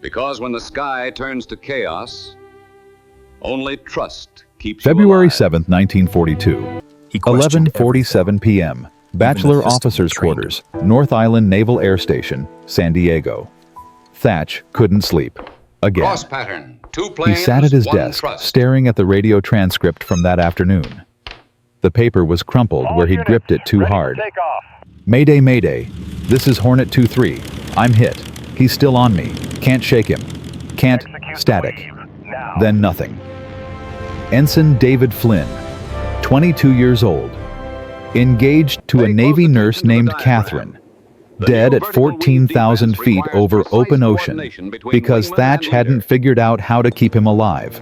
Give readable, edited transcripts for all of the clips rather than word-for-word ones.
Because when the sky turns to chaos, only trust keeps February you alive. 7th, 1942. He questioned 11:47 p.m. Bachelor Officers' Quarters, North Island Naval Air Station, San Diego. Thatch couldn't sleep. Again. Cross pattern. 2 He planes, sat at his 1 desk, trust. staring at the radio transcript from that afternoon. The paper was crumpled where he'd gripped it too hard. Mayday, mayday. This is Hornet 2-3. I'm hit. He's still on me. Can't shake him. Can't. Static. Then nothing. Ensign David Flynn, 22 years old. Engaged to a Navy nurse named Catherine. Dead at 14,000 feet over open ocean because Thatch hadn't figured out how to keep him alive.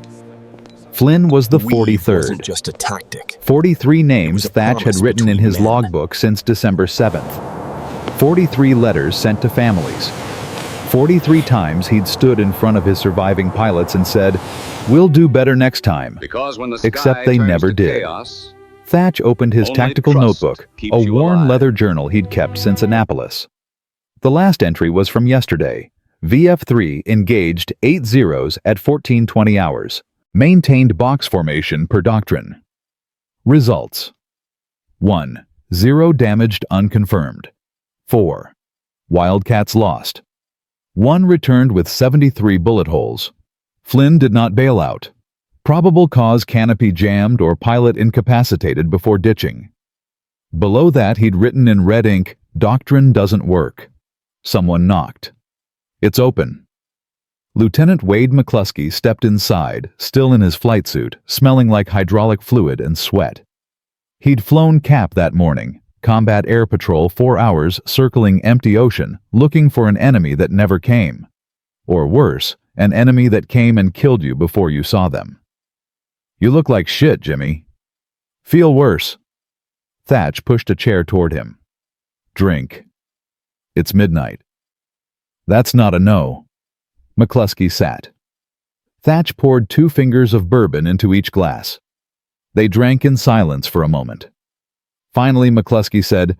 Flynn was the Weave 43rd. wasn't just a tactic. 43 names a Thatch had promise written in between his men. logbook since December 7th. 43 letters sent to families. 43 times he'd stood in front of his surviving pilots and said, "We'll do better next time." Because when the sky Except they turns never to did. chaos, Thatch opened his Only tactical trust notebook, keeps a you worn alive. leather journal he'd kept since Annapolis. The last entry was from yesterday. VF3 engaged 8 zeros at 1420 hours. Maintained box formation per doctrine. Results: 1. 0 damaged unconfirmed. 4. Wildcats lost. 1 returned with 73 bullet holes. Flynn did not bail out. Probable cause canopy jammed or pilot incapacitated before ditching. Below that he'd written in red ink, "Doctrine doesn't work." Someone knocked. "It's open." Lieutenant Wade McCluskey stepped inside, still in his flight suit, smelling like hydraulic fluid and sweat. He'd flown CAP that morning, Combat Air Patrol, 4 hours circling empty ocean, looking for an enemy that never came. Or worse, an enemy that came and killed you before you saw them. "You look like shit, Jimmy." "Feel worse." Thatch pushed a chair toward him. "Drink." "It's midnight." "That's not a no." McCluskey sat. Thatch poured 2 fingers of bourbon into each glass. They drank in silence for a moment. Finally, McCluskey said,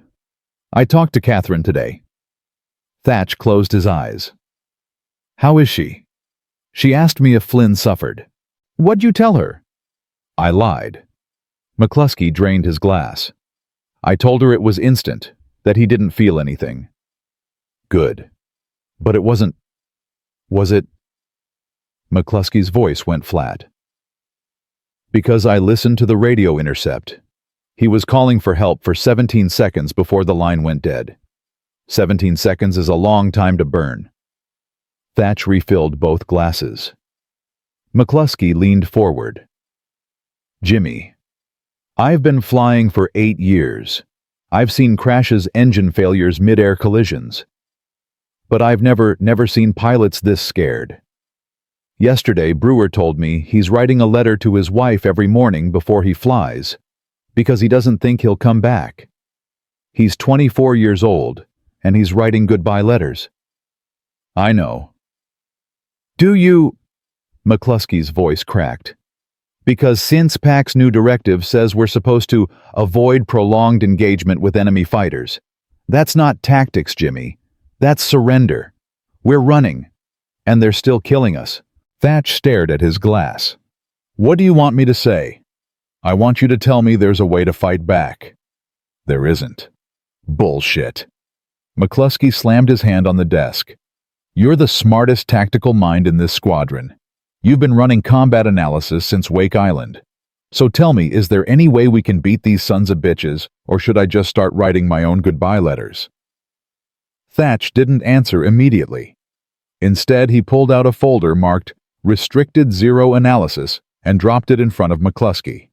"I talked to Catherine today." Thatch closed his eyes. "How is she?" "She asked me if Flynn suffered." "What'd you tell her?" "I lied." McCluskey drained his glass. "I told her it was instant, that he didn't feel anything." "Good. But it wasn't... Was it?" McCluskey's voice went flat. "Because I listened to the radio intercept. He was calling for help for 17 seconds before the line went dead. 17 seconds is a long time to burn." Thatch refilled both glasses. McCluskey leaned forward. "Jimmy, I've been flying for 8 years. I've seen crashes, engine failures, midair collisions. But I've never seen pilots this scared. Yesterday, Brewer told me he's writing a letter to his wife every morning before he flies, because he doesn't think he'll come back. He's 24 years old, and he's writing goodbye letters." "I know." "Do you..." McCluskey's voice cracked. "Because since PAC's new directive says we're supposed to avoid prolonged engagement with enemy fighters. That's not tactics, Jimmy. That's surrender. We're running, and they're still killing us." Thatch stared at his glass. "What do you want me to say?" "I want you to tell me there's a way to fight back." "There isn't." "Bullshit." McCluskey slammed his hand on the desk. "You're the smartest tactical mind in this squadron. You've been running combat analysis since Wake Island. So tell me, is there any way we can beat these sons of bitches, or should I just start writing my own goodbye letters?" Thatch didn't answer immediately. Instead, he pulled out a folder marked Restricted Zero Analysis and dropped it in front of McCluskey.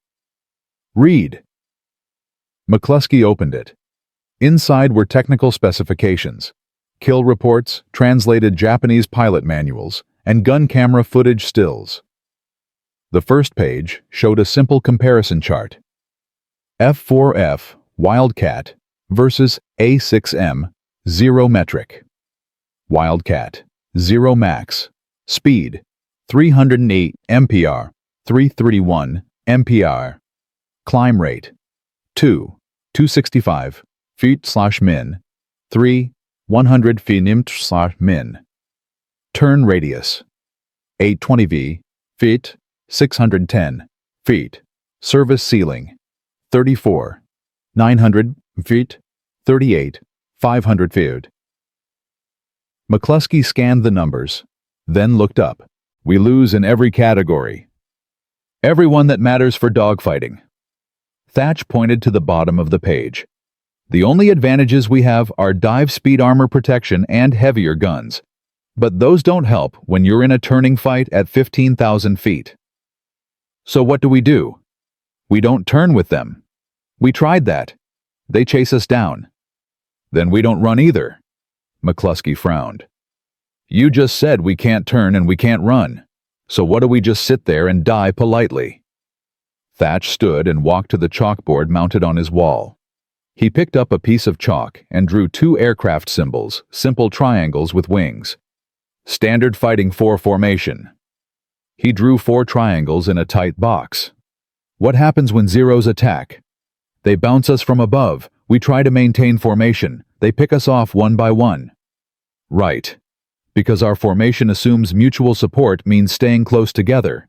"Read." McCluskey opened it. Inside were technical specifications, kill reports, translated Japanese pilot manuals, and gun camera footage stills. The first page showed a simple comparison chart. F4F Wildcat versus A6M 0 metric. Wildcat 0 max. Speed 308 mph, 331 mph. Climb rate 265 feet/min, 100 feet/min. Turn radius 820 feet, 610 feet. Service ceiling 34, 900 feet, 38, 500 feet. McCluskey scanned the numbers, then looked up. We lose in every category. Everyone that matters for dogfighting. Thatch pointed to the bottom of the page. The only advantages we have are dive speed armor protection and heavier guns. But those don't help when you're in a turning fight at 15,000 feet. So what do? We don't turn with them. We tried that. They chase us down. Then we don't run either. McCluskey frowned. You just said we can't turn and we can't run. So what do we just sit there and die politely? Thatch stood and walked to the chalkboard mounted on his wall. He picked up a piece of chalk and drew 2 aircraft symbols, simple triangles with wings. Standard Fighting 4 formation. He drew 4 triangles in a tight box. What happens when Zeros attack? They bounce us from above. We try to maintain formation. They pick us off one by one. Right. Because our formation assumes mutual support means staying close together.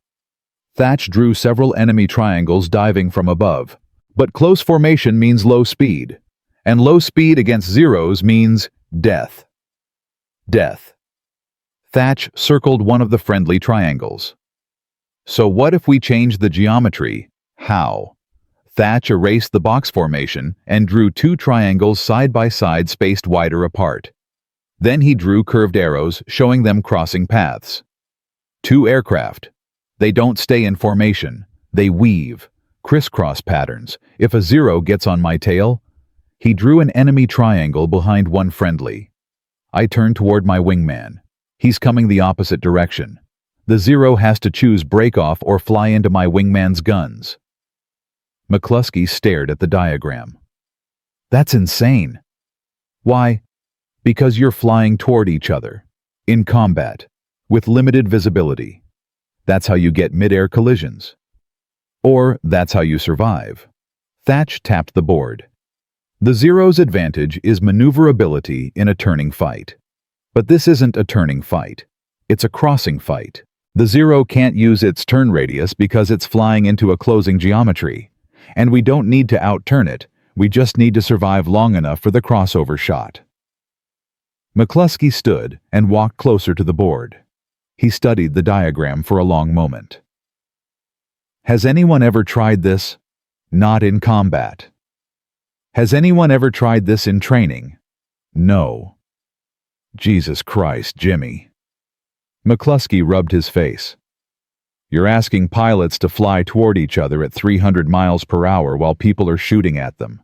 Thatch drew several enemy triangles diving from above. But close formation means low speed. And low speed against Zeros means death. Death. Thatch circled one of the friendly triangles. So what if we change the geometry? How? Thatch erased the box formation and drew 2 triangles side by side spaced wider apart. Then he drew curved arrows showing them crossing paths. 2 aircraft. They don't stay in formation. They weave. Crisscross patterns. If a Zero gets on my tail, he drew an enemy triangle behind one friendly. I turned toward my wingman. He's coming the opposite direction. The Zero has to choose break off or fly into my wingman's guns. McCluskey stared at the diagram. That's insane. Why? Because you're flying toward each other, in combat, with limited visibility. That's how you get midair collisions. Or that's how you survive. Thatch tapped the board. The Zero's advantage is maneuverability in a turning fight. But this isn't a turning fight. It's a crossing fight. The Zero can't use its turn radius because it's flying into a closing geometry. And we don't need to outturn it, we just need to survive long enough for the crossover shot. McCluskey stood and walked closer to the board. He studied the diagram for a long moment. Has anyone ever tried this? Not in combat. Has anyone ever tried this in training? No. Jesus Christ, Jimmy. McCluskey rubbed his face. You're asking pilots to fly toward each other at 300 miles per hour while people are shooting at them.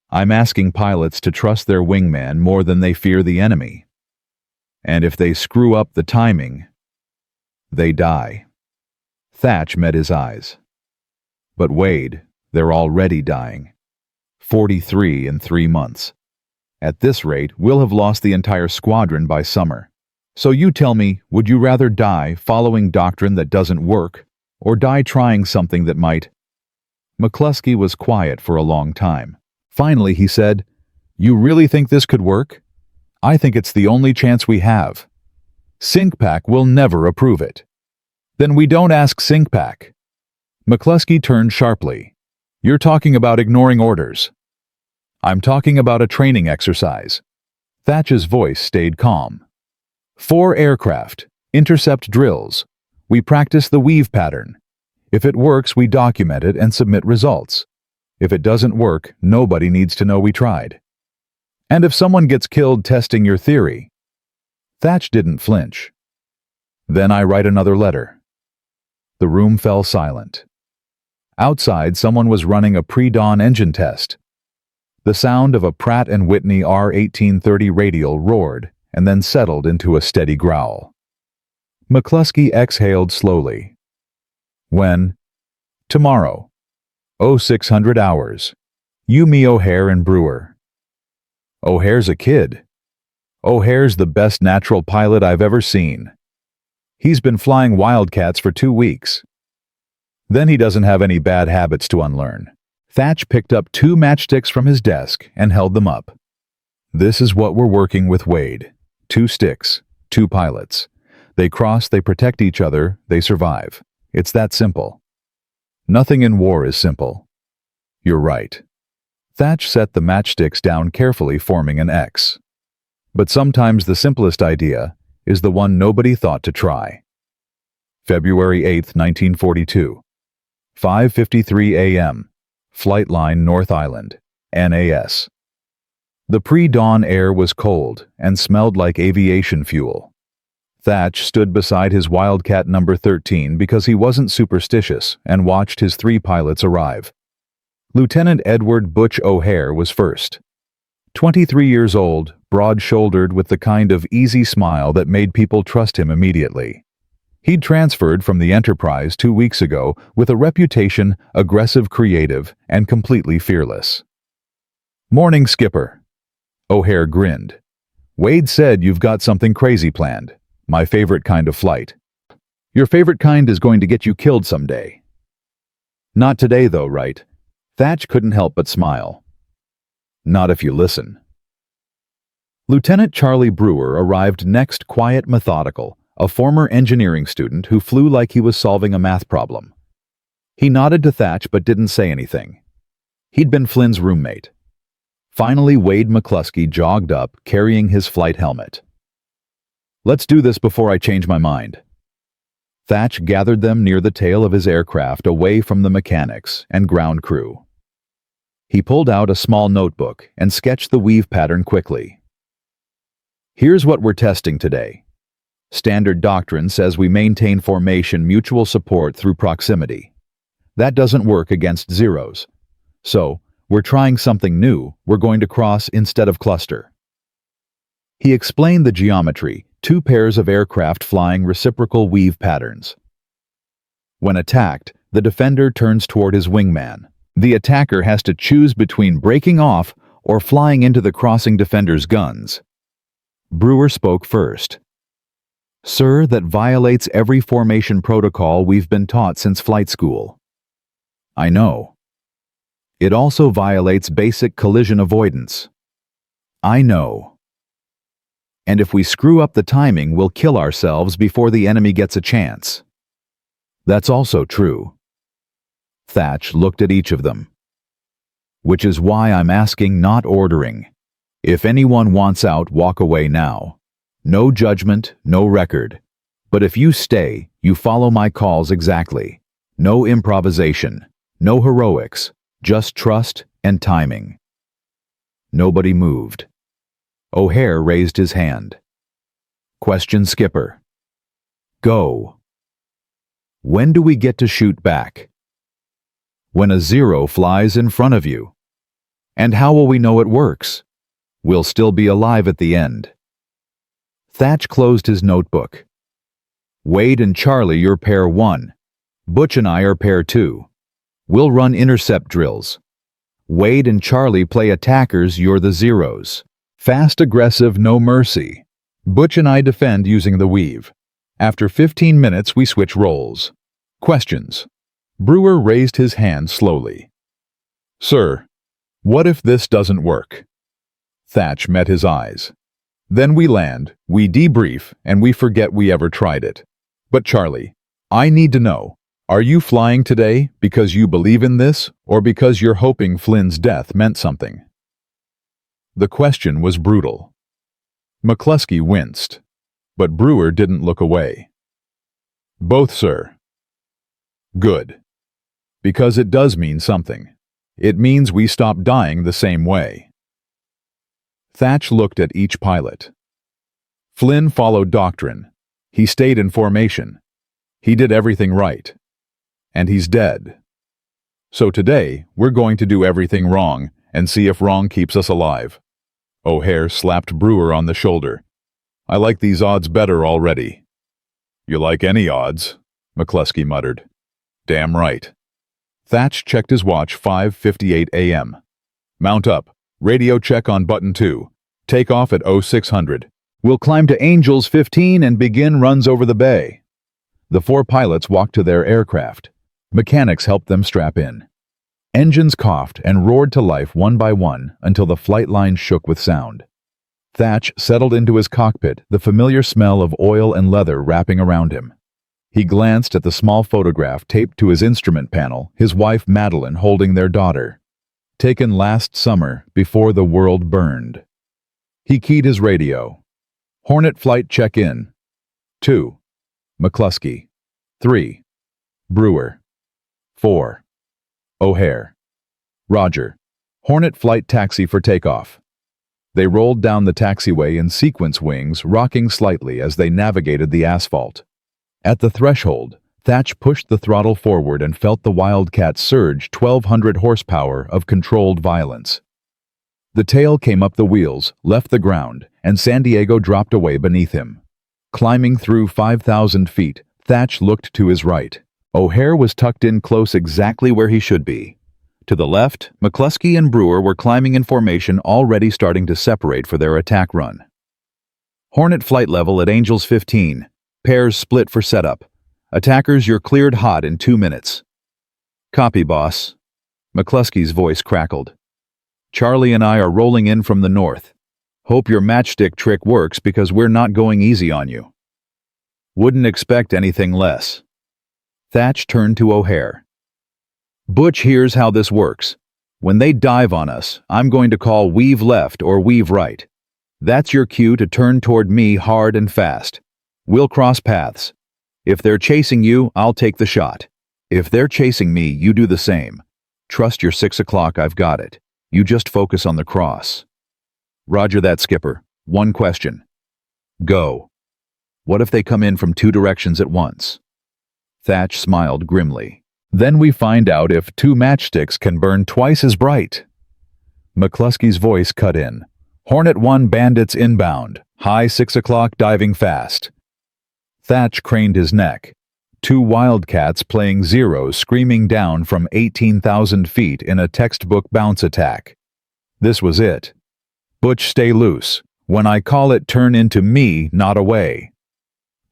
I'm asking pilots to trust their wingman more than they fear the enemy. And if they screw up the timing, they die. Thatch met his eyes. But Wade, they're already dying. 43 in 3 months. At this rate, we'll have lost the entire squadron by summer. So you tell me, would you rather die following doctrine that doesn't work, or die trying something that might? McCluskey was quiet for a long time. Finally, he said, You really think this could work? I think it's the only chance we have. SyncPack will never approve it. Then we don't ask SyncPack. McCluskey turned sharply. You're talking about ignoring orders. I'm talking about a training exercise. Thatch's voice stayed calm. 4 aircraft, intercept drills. We practice the weave pattern. If it works, we document it and submit results. If it doesn't work, nobody needs to know we tried. And if someone gets killed testing your theory. Thatch didn't flinch. Then I write another letter. The room fell silent. Outside, someone was running a pre-dawn engine test. The sound of a Pratt & Whitney R1830 radial roared and then settled into a steady growl. McCluskey exhaled slowly. When? Tomorrow. 0600 hours. You, me, O'Hare, and Brewer. O'Hare's a kid. O'Hare's the best natural pilot I've ever seen. He's been flying Wildcats for 2 weeks. Then he doesn't have any bad habits to unlearn. Thatch picked up 2 matchsticks from his desk and held them up. This is what we're working with, Wade. 2 sticks. 2 pilots. They cross, they protect each other, they survive. It's that simple. Nothing in war is simple. You're right. Thatch set the matchsticks down carefully, forming an X. But sometimes the simplest idea is the one nobody thought to try. February 8, 1942. 5:53 a.m. Flight line North Island, NAS. The pre-dawn air was cold and smelled like aviation fuel. Thatch stood beside his Wildcat number 13 because he wasn't superstitious and watched his 3 pilots arrive. Lieutenant Edward Butch O'Hare was first. 23 years old, broad-shouldered with the kind of easy smile that made people trust him immediately. He'd transferred from the Enterprise 2 weeks ago with a reputation aggressive, creative, and completely fearless. "Morning, Skipper." O'Hare grinned. "Wade said you've got something crazy planned. My favorite kind of flight." "Your favorite kind is going to get you killed someday." "Not today, though, right?" Thatch couldn't help but smile. "Not if you listen." Lieutenant Charlie Brewer arrived next, quiet, methodical, a former engineering student who flew like he was solving a math problem. He nodded to Thatch but didn't say anything. He'd been Flynn's roommate. Finally, Wade McCluskey jogged up, carrying his flight helmet. "Let's do this before I change my mind." Thatch gathered them near the tail of his aircraft, away from the mechanics and ground crew. He pulled out a small notebook and sketched the weave pattern quickly. "Here's what we're testing today. Standard doctrine says we maintain formation mutual support through proximity. That doesn't work against zeros. So, we're trying something new. We're going to cross instead of cluster." He explained the geometry, 2 pairs of aircraft flying reciprocal weave patterns. When attacked, the defender turns toward his wingman. The attacker has to choose between breaking off or flying into the crossing defender's guns. Brewer spoke first. "Sir, that violates every formation protocol we've been taught since flight school." "I know." "It also violates basic collision avoidance." "I know." "And if we screw up the timing, we'll kill ourselves before the enemy gets a chance." "That's also true." Thatch looked at each of them. "Which is why I'm asking, not ordering. If anyone wants out, walk away now. No judgment, no record. But if you stay, you follow my calls exactly. No improvisation, no heroics, just trust and timing." Nobody moved. O'Hare raised his hand. "Question, Skipper." "Go." "When do we get to shoot back?" "When a 0 flies in front of you." "And how will we know it works?" "We'll still be alive at the end." Thatch closed his notebook. "Wade and Charlie, you're pair 1. Butch and I are pair 2. We'll run intercept drills. Wade and Charlie play attackers, you're the zeros. Fast, aggressive, no mercy. Butch and I defend using the weave. After 15 minutes, we switch roles. Questions." Brewer raised his hand slowly. "Sir, what if this doesn't work?" Thatch met his eyes. "Then we land, we debrief, and we forget we ever tried it. But Charlie, I need to know, are you flying today because you believe in this, or because you're hoping Flynn's death meant something?" The question was brutal. McCluskey winced, but Brewer didn't look away. "Both, sir." "Good. Because it does mean something. It means we stop dying the same way." Thatch looked at each pilot. Flynn followed doctrine. He stayed in formation. He did everything right. And he's dead. So today, we're going to do everything wrong and see if wrong keeps us alive. O'Hare slapped Brewer on the shoulder. "I like these odds better already." "You like any odds," McCluskey muttered. "Damn right." Thatch checked his watch, 5:58 a.m. "Mount up. Radio check on button 2. Take off at 0600. We'll climb to Angels 15 and begin runs over the bay." The 4 pilots walked to their aircraft. Mechanics helped them strap in. Engines coughed and roared to life one by one until the flight line shook with sound. Thatch settled into his cockpit, the familiar smell of oil and leather wrapping around him. He glanced at the small photograph taped to his instrument panel, his wife Madeline holding their daughter. Taken last summer, before the world burned. He keyed his radio. Hornet flight check-in. 2. McCluskey. 3. Brewer. 4. O'Hare. Roger. Hornet flight taxi for takeoff. They rolled down the taxiway in sequence wings, rocking slightly as they navigated the asphalt. At the threshold, Thatch pushed the throttle forward and felt the Wildcats surge 1,200 horsepower of controlled violence. The tail came up the wheels, left the ground, and San Diego dropped away beneath him. Climbing through 5,000 feet, Thatch looked to his right. O'Hare was tucked in close exactly where he should be. To the left, McCluskey and Brewer were climbing in formation, already starting to separate for their attack run. Hornet flight level at Angels 15. Pairs split for setup. Attackers, you're cleared hot in 2 minutes. Copy, boss. McCluskey's voice crackled. Charlie and I are rolling in from the north. Hope your matchstick trick works because we're not going easy on you. Wouldn't expect anything less. Thatch turned to O'Hare. Butch, here's how this works. When they dive on us, I'm going to call weave left or weave right. That's your cue to turn toward me hard and fast. We'll cross paths. If they're chasing you, I'll take the shot. If they're chasing me, you do the same. Trust your 6 o'clock, I've got it. You just focus on the cross. Roger that, Skipper. One question. Go. What if they come in from 2 directions at once? Thatch smiled grimly. Then we find out if 2 matchsticks can burn twice as bright. McCluskey's voice cut in. Hornet 1 bandits inbound. High 6 o'clock diving fast. Thatch craned his neck. 2 Wildcats playing zeros screaming down from 18,000 feet in a textbook bounce attack. This was it. Butch, stay loose. When I call it, turn into me, not away.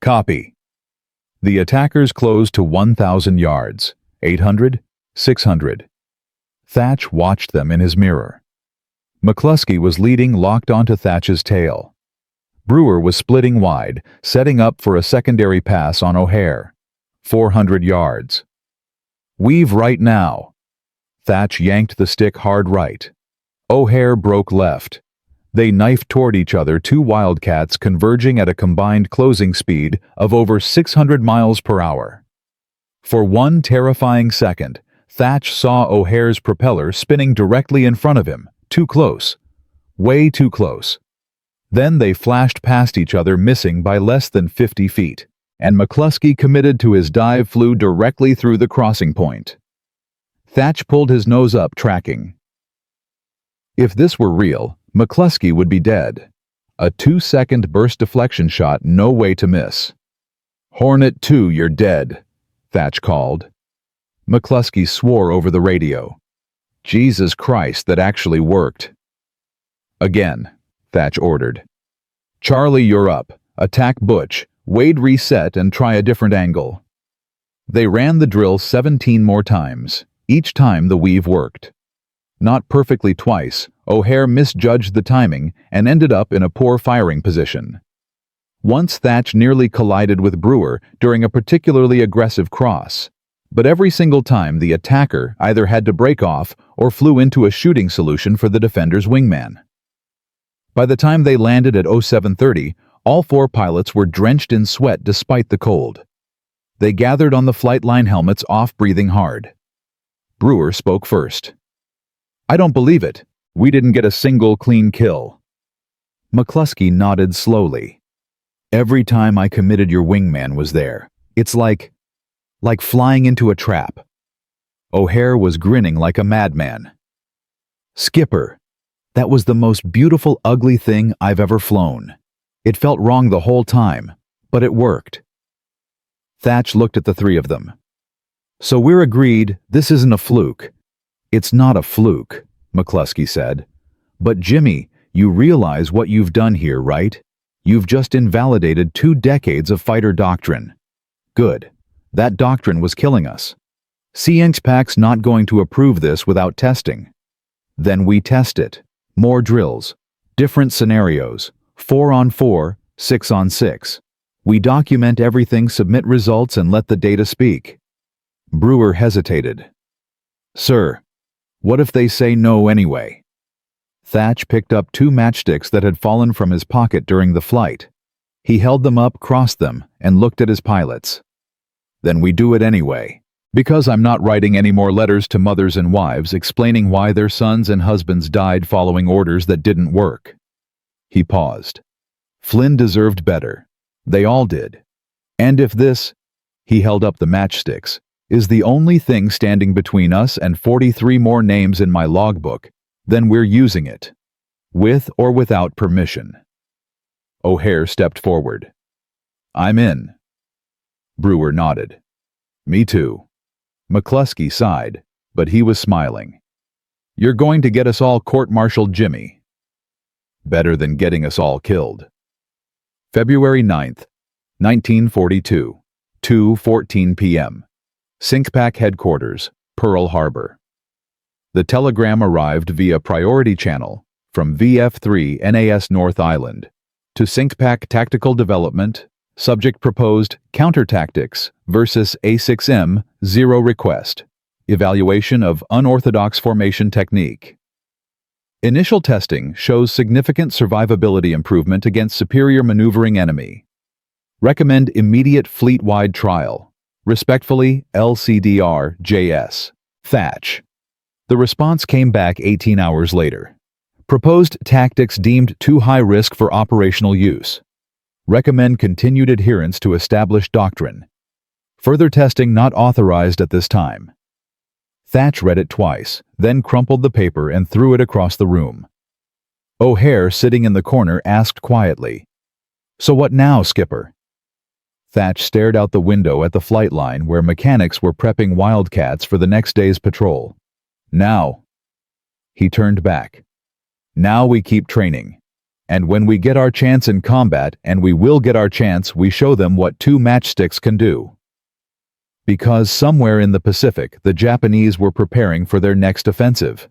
Copy. The attackers closed to 1,000 yards. 800, 600. Thatch watched them in his mirror. McCluskey was leading, locked onto Thatch's tail. Brewer was splitting wide, setting up for a secondary pass on O'Hare. 400 yards. Weave right now. Thatch yanked the stick hard right. O'Hare broke left. They knifed toward each other, 2 Wildcats converging at a combined closing speed of over 600 miles per hour. For one terrifying second, Thatch saw O'Hare's propeller spinning directly in front of him, too close. Way too close. Then they flashed past each other, missing by less than 50 feet, and McCluskey, committed to his dive, flew directly through the crossing point. Thatch pulled his nose up, tracking. If this were real, McCluskey would be dead. A 2-second burst deflection shot, no way to miss. Hornet 2, you're dead, Thatch called. McCluskey swore over the radio. Jesus Christ, that actually worked. Again, Thatch ordered. Charlie, you're up. Attack Butch. Wade, reset and try a different angle. They ran the drill 17 more times. Each time the weave worked. Not perfectly twice, O'Hare misjudged the timing and ended up in a poor firing position. Once Thatch nearly collided with Brewer during a particularly aggressive cross, but every single time the attacker either had to break off or flew into a shooting solution for the defender's wingman. By the time they landed at 0730, all 4 pilots were drenched in sweat despite the cold. They gathered on the flight line helmets off, breathing hard. Brewer spoke first. I don't believe it. We didn't get a single clean kill. McCluskey nodded slowly. Every time I committed, your wingman was there. It's like flying into a trap. O'Hare was grinning like a madman. Skipper, that was the most beautiful, ugly thing I've ever flown. It felt wrong the whole time, but it worked. Thatch looked at the 3 of them. So we're agreed this isn't a fluke. It's not a fluke, McCluskey said. But Jimmy, you realize what you've done here, right? You've just invalidated 2 decades of fighter doctrine. Good. That doctrine was killing us. CNXPAC's not going to approve this without testing. Then we test it. More drills. Different scenarios, 4 on 4, 6 on 6. We document everything, submit results, and let the data speak. Brewer hesitated. Sir, what if they say no anyway? Thatch picked up 2 matchsticks that had fallen from his pocket during the flight. He held them up, crossed them, and looked at his pilots. Then we do it anyway. Because I'm not writing any more letters to mothers and wives explaining why their sons and husbands died following orders that didn't work. He paused. Flynn deserved better. They all did. And if this, he held up the matchsticks, is the only thing standing between us and 43 more names in my logbook, then we're using it. With or without permission. O'Hare stepped forward. I'm in. Brewer nodded. Me too. McCluskey sighed, but he was smiling. You're going to get us all court-martialed, Jimmy. Better than getting us all killed. February 9th, 1942, 2:14 p.m. SyncPack Headquarters, Pearl Harbor. The telegram arrived via priority channel from VF3 NAS North Island to SyncPack Tactical Development, subject proposed counter-tactics versus A6M, 0 request. Evaluation of unorthodox formation technique. Initial testing shows significant survivability improvement against superior maneuvering enemy. Recommend immediate fleet-wide trial. Respectfully, LCDR, JS. Thatch. The response came back 18 hours later. Proposed tactics deemed too high risk for operational use. Recommend continued adherence to established doctrine. Further testing not authorized at this time. Thatch read it twice, then crumpled the paper and threw it across the room. O'Hare, sitting in the corner, asked quietly, So what now, Skipper? Thatch stared out the window at the flight line where mechanics were prepping Wildcats for the next day's patrol. Now. He turned back. Now we keep training. And when we get our chance in combat, and we will get our chance, we show them what 2 matchsticks can do. Because somewhere in the Pacific, the Japanese were preparing for their next offensive.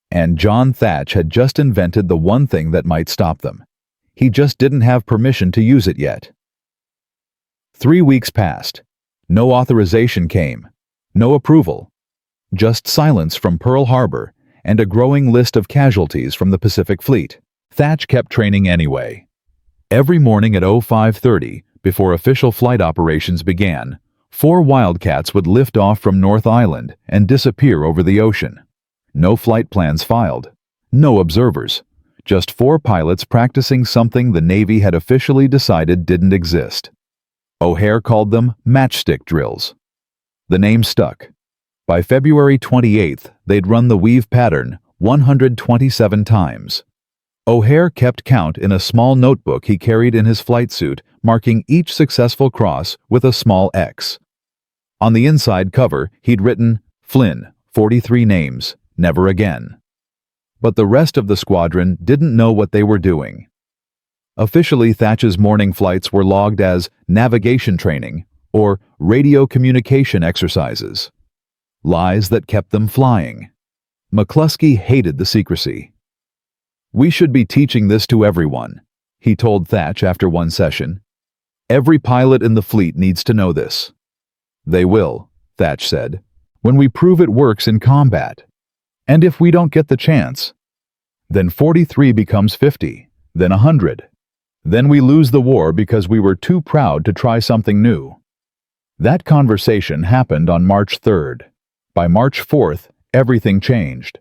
And John Thatch had just invented the one thing that might stop them. He just didn't have permission to use it yet. 3 weeks passed. No authorization came. No approval. Just silence from Pearl Harbor and a growing list of casualties from the Pacific Fleet. Thatch kept training anyway. Every morning at 05:30, before official flight operations began, 4 Wildcats would lift off from North Island and disappear over the ocean. No flight plans filed. No observers. Just 4 pilots practicing something the Navy had officially decided didn't exist. O'Hare called them matchstick drills. The name stuck. By February 28th, they'd run the weave pattern 127 times. O'Hare kept count in a small notebook he carried in his flight suit, marking each successful cross with a small X. On the inside cover, he'd written, Flynn, 43 names, never again. But the rest of the squadron didn't know what they were doing. Officially, Thatch's morning flights were logged as navigation training or radio communication exercises. Lies that kept them flying. McCluskey hated the secrecy. We should be teaching this to everyone, he told Thatch after one session. Every pilot in the fleet needs to know this. They will, Thatch said, when we prove it works in combat. And if we don't get the chance, then 43 becomes 50, then 100. Then we lose the war because we were too proud to try something new. That conversation happened on March 3rd. By March 4th, everything changed.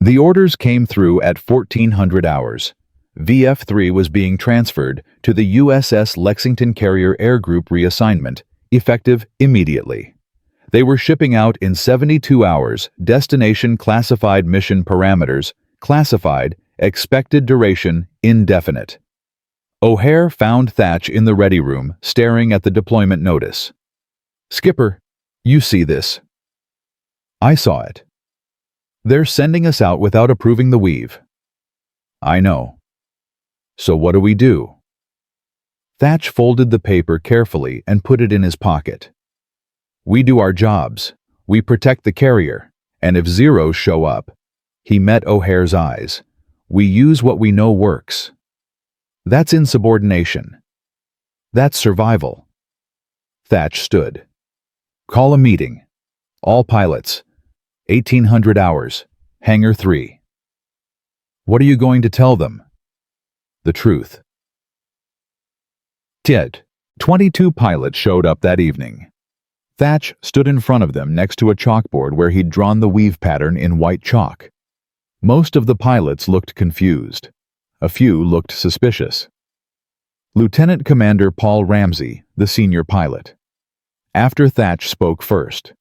The orders came through at 1400 hours. VF3 was being transferred to the USS Lexington Carrier Air Group reassignment, effective immediately. They were shipping out in 72 hours, destination classified mission parameters, classified, expected duration, indefinite. O'Hare found Thatch in the ready room, staring at the deployment notice. Skipper, you see this. I saw it. They're sending us out without approving the weave. I know. So what do we do? Thatch folded the paper carefully and put it in his pocket. We do our jobs. We protect the carrier. And if zeros show up, He met O'Hare's eyes. We use what we know works. That's insubordination. That's survival. Thatch stood. Call a meeting. All pilots. 1800 hours. Hangar 3. What are you going to tell them? The truth. 22 pilots showed up that evening. Thatch stood in front of them next to a chalkboard where he'd drawn the weave pattern in white chalk. Most of the pilots looked confused. A few looked suspicious. Lieutenant Commander Paul Ramsey, the senior pilot. After Thatch spoke first.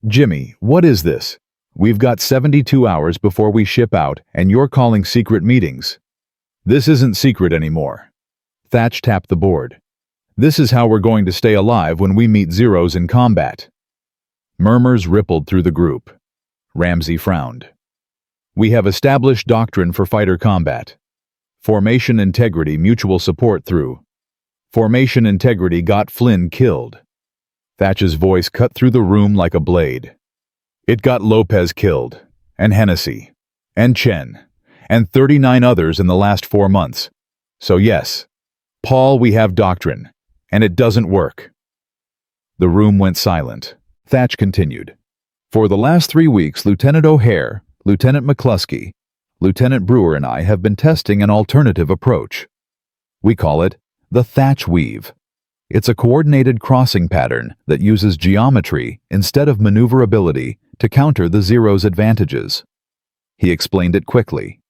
Jimmy, what is this? We've got 72 hours before we ship out, and you're calling secret meetings. This isn't secret anymore. Thatch tapped the board. This is how we're going to stay alive when we meet Zeros in combat. Murmurs rippled through the group. Ramsey frowned. We have established doctrine for fighter combat. Formation integrity, mutual support through. Formation integrity got Flynn killed. Thatch's voice cut through the room like a blade. It got Lopez killed, and Hennessy, and Chen, and 39 others in the last 4 months. So yes, Paul, we have doctrine, and it doesn't work. The room went silent. Thatch continued. For the last 3 weeks, Lieutenant O'Hare, Lieutenant McCluskey, Lieutenant Brewer and I have been testing an alternative approach. We call it the Thatch Weave. It's a coordinated crossing pattern that uses geometry instead of maneuverability to counter the Zero's advantages. He explained it quickly.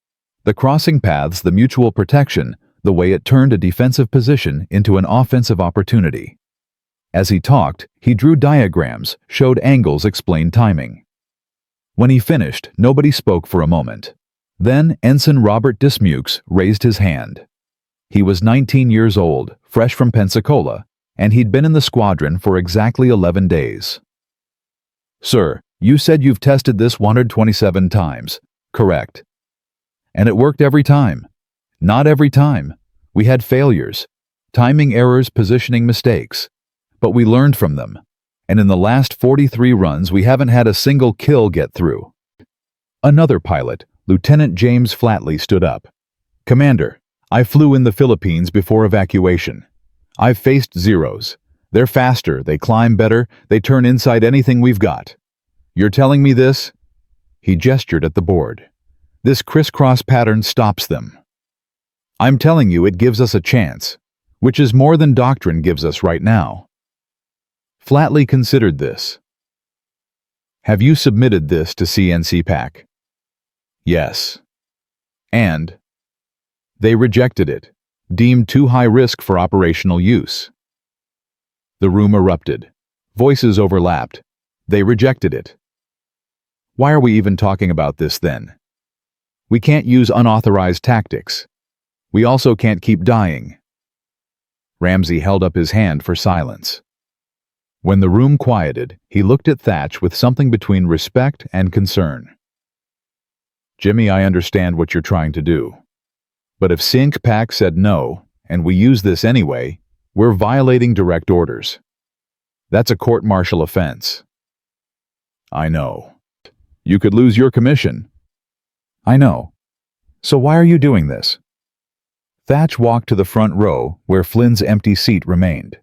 The crossing paths, the mutual protection, the way it turned a defensive position into an offensive opportunity. As he talked, he drew diagrams, showed angles, explained timing. When he finished, nobody spoke for a moment. Then Ensign Robert Dismukes raised his hand. He was 19 years old, fresh from Pensacola, and he'd been in the squadron for exactly 11 days. Sir, you said you've tested this 127 times. Correct. And it worked every time. Not every time. We had failures, timing errors, positioning mistakes. But we learned from them. And in the last 43 runs, we haven't had a single kill get through. Another pilot, Lieutenant James Flatley, stood up. Commander, I flew in the Philippines before evacuation. I've faced Zeros. They're faster, they climb better, they turn inside anything we've got. You're telling me this? He gestured at the board. This crisscross pattern stops them. I'm telling you it gives us a chance, which is more than doctrine gives us right now. Flatley considered this. Have you submitted this to CNCPAC? Yes. And they rejected it, deemed too high risk for operational use. The room erupted. Voices overlapped. They rejected it. Why are we even talking about this then? We can't use unauthorized tactics. We also can't keep dying. Ramsey held up his hand for silence. When the room quieted, he looked at Thatch with something between respect and concern. Jimmy, I understand what you're trying to do. But if CNCPAC said no, and we use this anyway, we're violating direct orders. That's a court-martial offense. I know. You could lose your commission. I know. So why are you doing this? Thatch walked to the front row where Flynn's empty seat remained.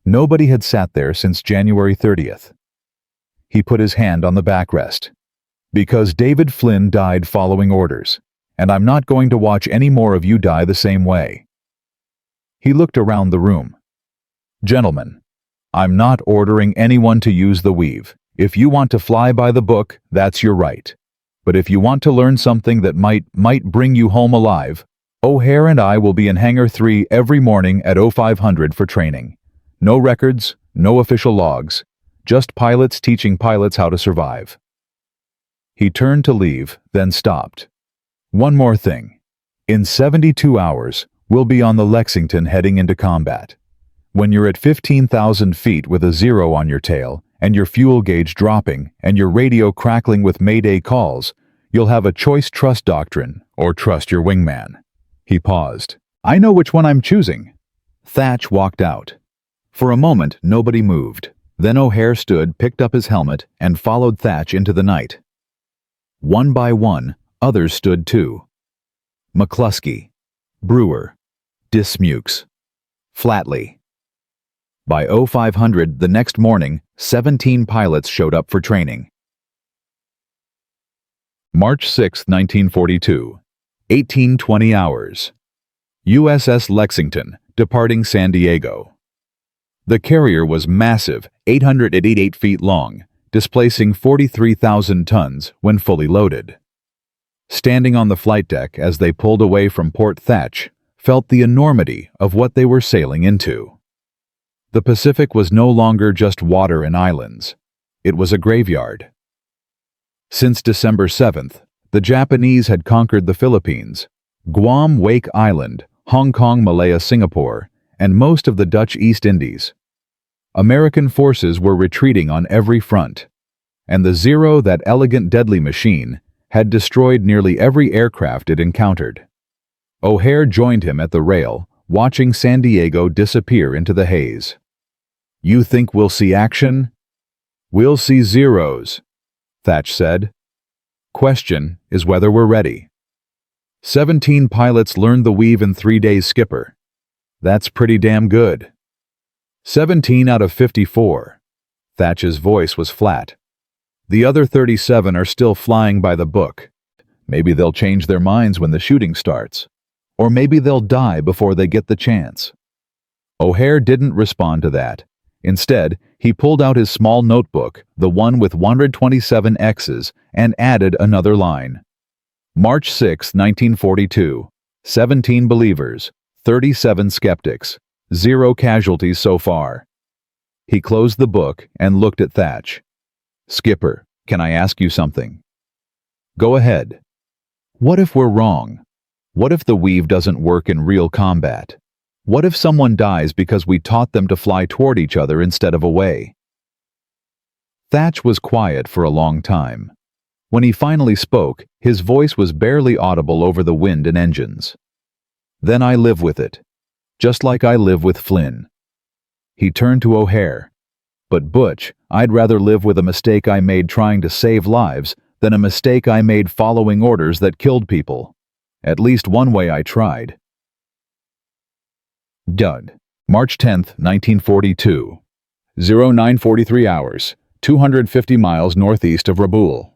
Nobody had sat there since January 30th. He put his hand on the backrest. Because David Flynn died following orders, and I'm not going to watch any more of you die the same way. He looked around the room. Gentlemen, I'm not ordering anyone to use the weave. If you want to fly by the book, that's your right. But if you want to learn something that might bring you home alive, O'Hare and I will be in Hangar 3 every morning at 0500 for training. No records, no official logs, just pilots teaching pilots how to survive. He turned to leave, then stopped. One more thing. In 72 hours, we'll be on the Lexington heading into combat. When you're at 15,000 feet with a zero on your tail, and your fuel gauge dropping, and your radio crackling with Mayday calls, you'll have a choice: trust doctrine or trust your wingman. He paused. I know which one I'm choosing. Thatch walked out. For a moment, nobody moved. Then O'Hare stood, picked up his helmet, and followed Thatch into the night. One by one, others stood too. McCluskey, Brewer, Dismukes, Flatley. By 0500 the next morning, 17 pilots showed up for training. March 6, 1942, 18:20 hours. USS Lexington, departing San Diego. The carrier was massive, 888 feet long, displacing 43,000 tons when fully loaded. Standing on the flight deck as they pulled away from Port Thatch, felt the enormity of what they were sailing into. The Pacific was no longer just water and islands. It was a graveyard. Since December 7th, the Japanese had conquered the Philippines, Guam, Wake Island, Hong Kong, Malaya, Singapore, and most of the Dutch East Indies. American forces were retreating on every front, and the Zero, that elegant deadly machine, had destroyed nearly every aircraft it encountered. O'Hare joined him at the rail, watching San Diego disappear into the haze. "You think we'll see action?" "We'll see Zeros," Thatch said. "Question is whether we're ready." 17 pilots learned the weave in 3 days, Skipper. That's pretty damn good. 17 out of 54. Thatch's voice was flat. The other 37 are still flying by the book. Maybe they'll change their minds when the shooting starts. Or maybe they'll die before they get the chance. O'Hare didn't respond to that. Instead, he pulled out his small notebook, the one with 127 X's, and added another line. March 6, 1942. 17 believers, 37 skeptics, 0 casualties so far. He closed the book and looked at Thatch. "Skipper, can I ask you something?" "Go ahead." "What if we're wrong? What if the weave doesn't work in real combat? What if someone dies because we taught them to fly toward each other instead of away?" Thatch was quiet for a long time. When he finally spoke, his voice was barely audible over the wind and engines. "Then I live with it, just like I live with Flynn." He turned to O'Hare. "But Butch, I'd rather live with a mistake I made trying to save lives than a mistake I made following orders that killed people. At least one way I tried." Dud. March 10, 1942. 0943 hours, 250 miles northeast of Rabaul.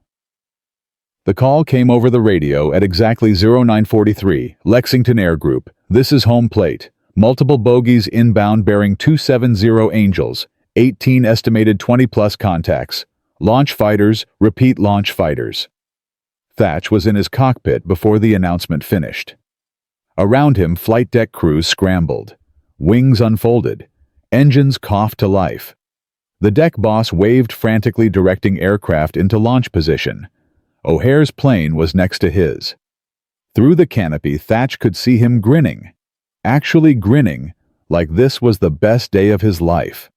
The call came over the radio at exactly 0943, Lexington Air Group. "This is home plate. Multiple bogies inbound bearing 270 Angels. 18 estimated 20-plus contacts. Launch fighters, repeat launch fighters." Thatch was in his cockpit before the announcement finished. Around him, flight deck crews scrambled. Wings unfolded. Engines coughed to life. The deck boss waved frantically, directing aircraft into launch position. O'Hare's plane was next to his. Through the canopy, Thatch could see him grinning. Actually grinning, like this was the best day of his life.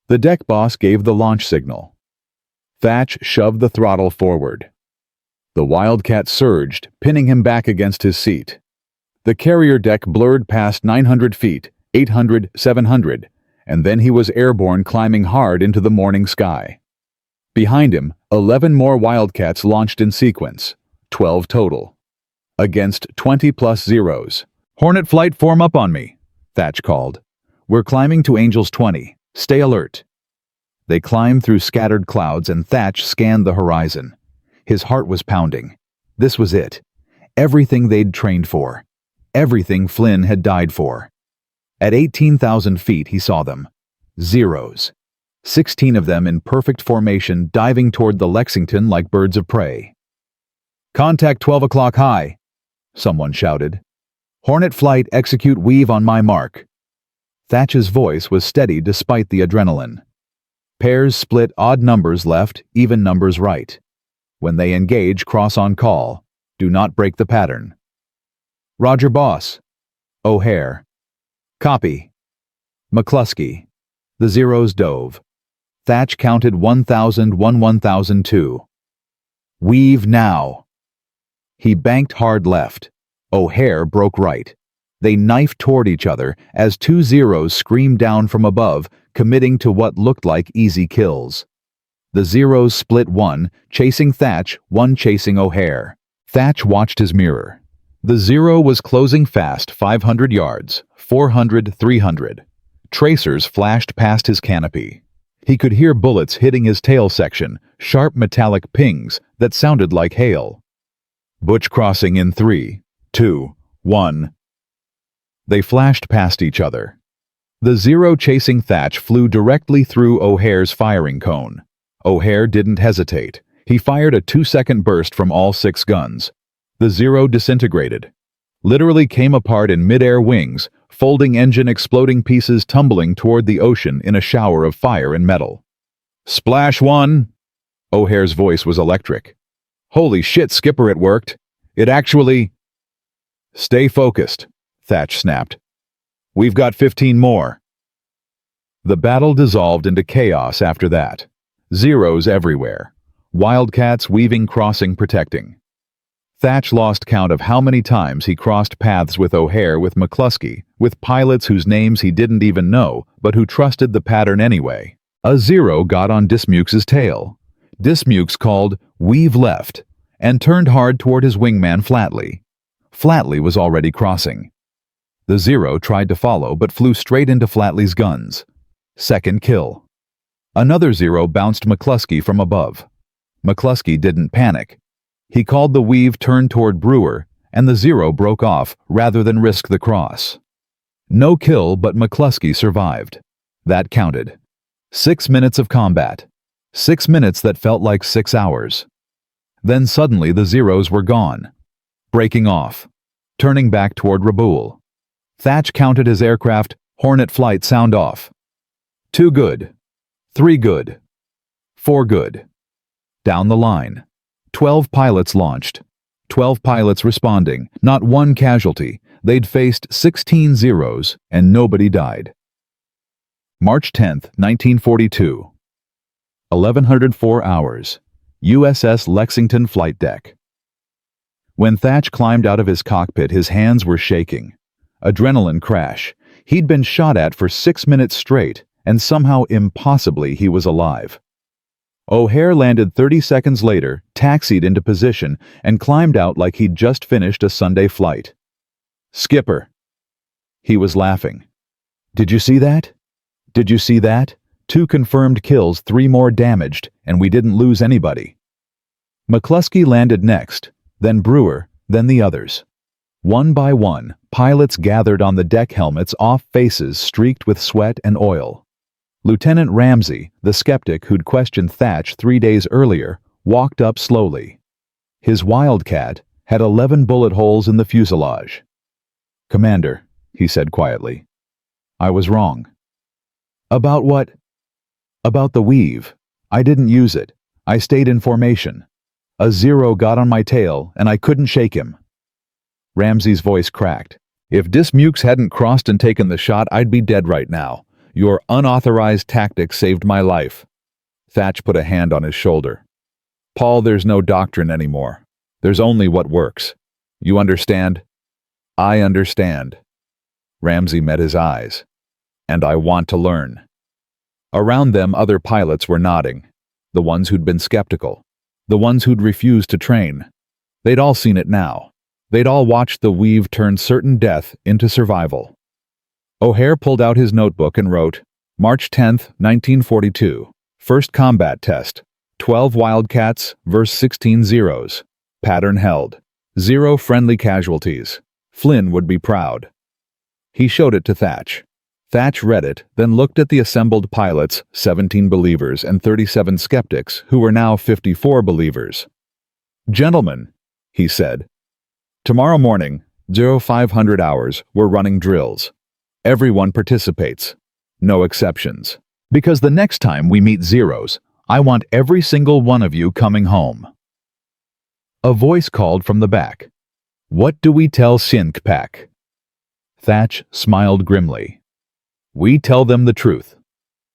The deck boss gave the launch signal. Thatch shoved the throttle forward. The Wildcat surged, pinning him back against his seat. The carrier deck blurred past 900 feet, 800, 700, and then he was airborne, climbing hard into the morning sky. Behind him, 11 more Wildcats launched in sequence, 12 total, against 20-plus Zeros. "Hornet flight, form up on me," Thatch called. "We're climbing to Angels 20. Stay alert." They climbed through scattered clouds, and Thatch scanned the horizon. His heart was pounding. This was it. Everything they'd trained for. Everything Flynn had died for. At 18,000 feet, he saw them. Zeros. 16 of them in perfect formation, diving toward the Lexington like birds of prey. "Contact 12 o'clock high," someone shouted. "Hornet flight, execute weave on my mark." Thatch's voice was steady despite the adrenaline. Pairs split, odd numbers left, even numbers right. When they engage, cross on call. Do not break the pattern. "Roger, boss." O'Hare. "Copy." McCluskey. The Zeros dove. Thatch counted 1,001, 1,002. "Weave now." He banked hard left. O'Hare broke right. They knifed toward each other as 2 Zeros screamed down from above, committing to what looked like easy kills. The Zeros split, one chasing Thatch, one chasing O'Hare. Thatch watched his mirror. The Zero was closing fast, 500 yards, 400, 300. Tracers flashed past his canopy. He could hear bullets hitting his tail section, sharp metallic pings that sounded like hail. Butch crossing in 3, 2, 1. They flashed past each other. The Zero chasing Thatch flew directly through O'Hare's firing cone. O'Hare didn't hesitate. He fired a 2-second burst from all 6 guns. The Zero disintegrated. Literally came apart in midair, wings, folding engine, exploding pieces tumbling toward the ocean in a shower of fire and metal. Splash 1! O'Hare's voice was electric. Holy shit, Skipper, it worked. It actually... Stay focused, Thatch snapped. We've got 15 more. The battle dissolved into chaos after that. Zeros everywhere. Wildcats weaving, crossing, protecting. Thatch lost count of how many times he crossed paths with O'Hare, with McCluskey, with pilots whose names he didn't even know, but who trusted the pattern anyway. A Zero got on Dismuke's tail. Dismukes called "Weave left" and turned hard toward his wingman Flatley. Flatley was already crossing. The Zero tried to follow but flew straight into Flatley's guns. Second kill. Another Zero bounced McCluskey from above. McCluskey didn't panic. He called the Weave turn toward Brewer, and the Zero broke off rather than risk the cross. No kill, but McCluskey survived. That counted. 6 minutes of combat. 6 minutes that felt like 6 hours. Then suddenly the Zeros were gone. Breaking off. Turning back toward Raboul. Thatch counted his aircraft, Hornet flight sound off. 2 good. 3 good. 4 good. Down the line. 12 pilots launched. 12 pilots responding. Not one casualty. They'd faced 16 Zeros, and nobody died. March 10th, 1942. 1104 hours. USS Lexington flight deck. When Thatch climbed out of his cockpit, his hands were shaking. Adrenaline crash. He'd been shot at for 6 minutes straight, and somehow impossibly he was alive. O'Hare landed 30 seconds later, taxied into position, and climbed out like he'd just finished a Sunday flight. Skipper. He was laughing. Did you see that? Did you see that? 2 confirmed kills, 3 more damaged, and we didn't lose anybody. McCluskey landed next, then Brewer, then the others. One by one, pilots gathered on the deck, helmets off, faces streaked with sweat and oil. Lieutenant Ramsey, the skeptic who'd questioned Thatch 3 days earlier, walked up slowly. His Wildcat had 11 bullet holes in the fuselage. "Commander," he said quietly, "I was wrong." "About what?" "About the Weave. I didn't use it. I stayed in formation. A Zero got on my tail, and I couldn't shake him." Ramsey's voice cracked. "If Dismukes hadn't crossed and taken the shot, I'd be dead right now. Your unauthorized tactic saved my life." Thatch put a hand on his shoulder. "Paul, there's no doctrine anymore. There's only what works. You understand?" "I understand." Ramsey met his eyes. "And I want to learn." Around them, other pilots were nodding. The ones who'd been skeptical. The ones who'd refused to train. They'd all seen it now. They'd all watched the Weave turn certain death into survival. O'Hare pulled out his notebook and wrote, March 10th, 1942, first combat test, 12 Wildcats versus 16 Zeros. Pattern held. 0 friendly casualties. Flynn would be proud. He showed it to Thatch. Thatch read it, then looked at the assembled pilots, 17 believers and 37 skeptics, who were now 54 believers. "Gentlemen," he said, "tomorrow morning, 0500 hours, we're running drills. Everyone participates. No exceptions. Because the next time we meet Zeros, I want every single one of you coming home." A voice called from the back. "What do we tell Sinkpak?" Thatch smiled grimly. "We tell them the truth.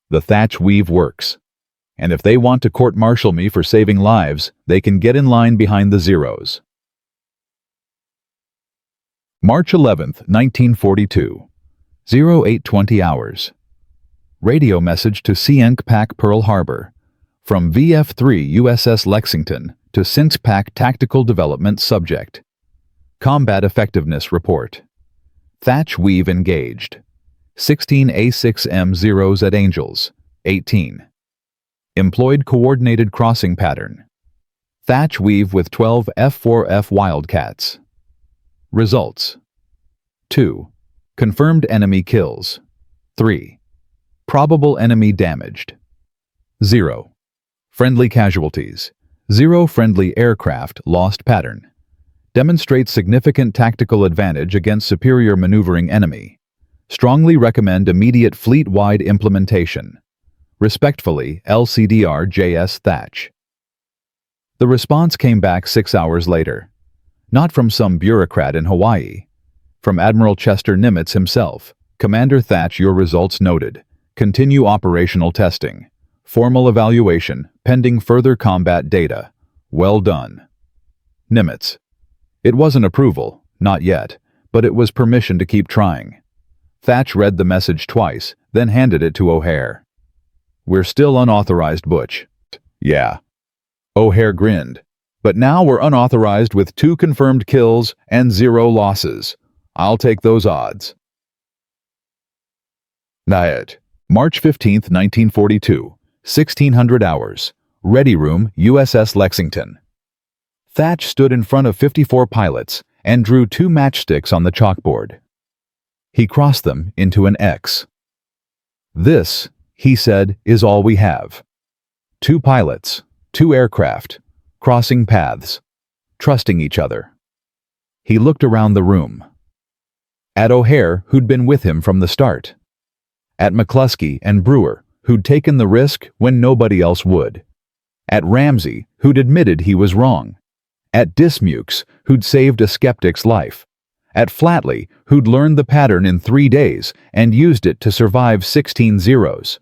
The Thatch Weave works. And if they want to court-martial me for saving lives, they can get in line behind the Zeros." March 11th, 1942. 0820 hours. Radio message to Sinkpak, Pearl Harbor. From VF3 USS Lexington to Sinkspack Tactical Development Subject. Combat Effectiveness Report. Thatch Weave engaged. 16 A6M zeros at Angels. 18. Employed coordinated crossing pattern. Thatch Weave with 12 F4F Wildcats. Results. 2. Confirmed enemy kills. 3. Probable enemy damaged. 0. Friendly casualties. 0 friendly aircraft lost pattern. Demonstrates significant tactical advantage against superior maneuvering enemy. Strongly recommend immediate fleet-wide implementation. Respectfully, LCDR JS Thatch. The response came back 6 hours later. Not from some bureaucrat in Hawaii. From Admiral Chester Nimitz himself. Commander Thatch, your results noted. Continue operational testing. Formal evaluation, pending further combat data. Well done. Nimitz. It wasn't approval, not yet, but it was permission to keep trying. Thatch read the message twice, then handed it to O'Hare. We're still unauthorized, Butch. Yeah. O'Hare grinned. But now we're unauthorized with 2 confirmed kills and 0 losses. I'll take those odds. Nyatt. March 15, 1942. 1600 hours. Ready Room, USS Lexington. Thatch stood in front of 54 pilots and drew 2 matchsticks on the chalkboard. He crossed them into an X. This, he said, is all we have. 2 pilots, 2 aircraft, crossing paths, trusting each other. He looked around the room. At O'Hare, who'd been with him from the start. At McCluskey and Brewer, who'd taken the risk when nobody else would. At Ramsey, who'd admitted he was wrong. At Dismukes, who'd saved a skeptic's life. At Flatley, who'd learned the pattern in 3 days and used it to survive 16 zeros.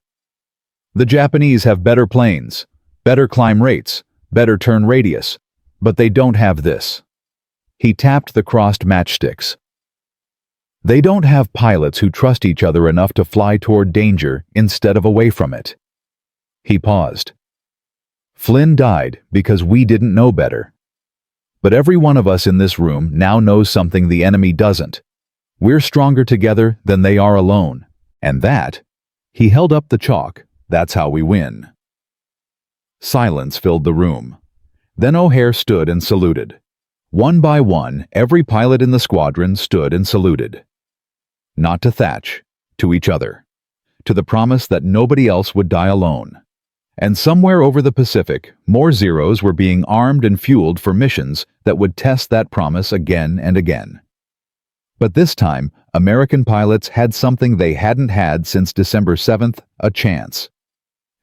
The Japanese have better planes, better climb rates, better turn radius, but they don't have this. He tapped the crossed matchsticks. They don't have pilots who trust each other enough to fly toward danger instead of away from it. He paused. Flynn died because we didn't know better. But every one of us in this room now knows something the enemy doesn't. We're stronger together than they are alone. And that, he held up the chalk, that's how we win. Silence filled the room. Then O'Hare stood and saluted. One by one, every pilot in the squadron stood and saluted. Not to Thatch, to each other. To the promise that nobody else would die alone. And somewhere over the Pacific, more Zeros were being armed and fueled for missions that would test that promise again and again. But this time, American pilots had something they hadn't had since December 7th, a chance.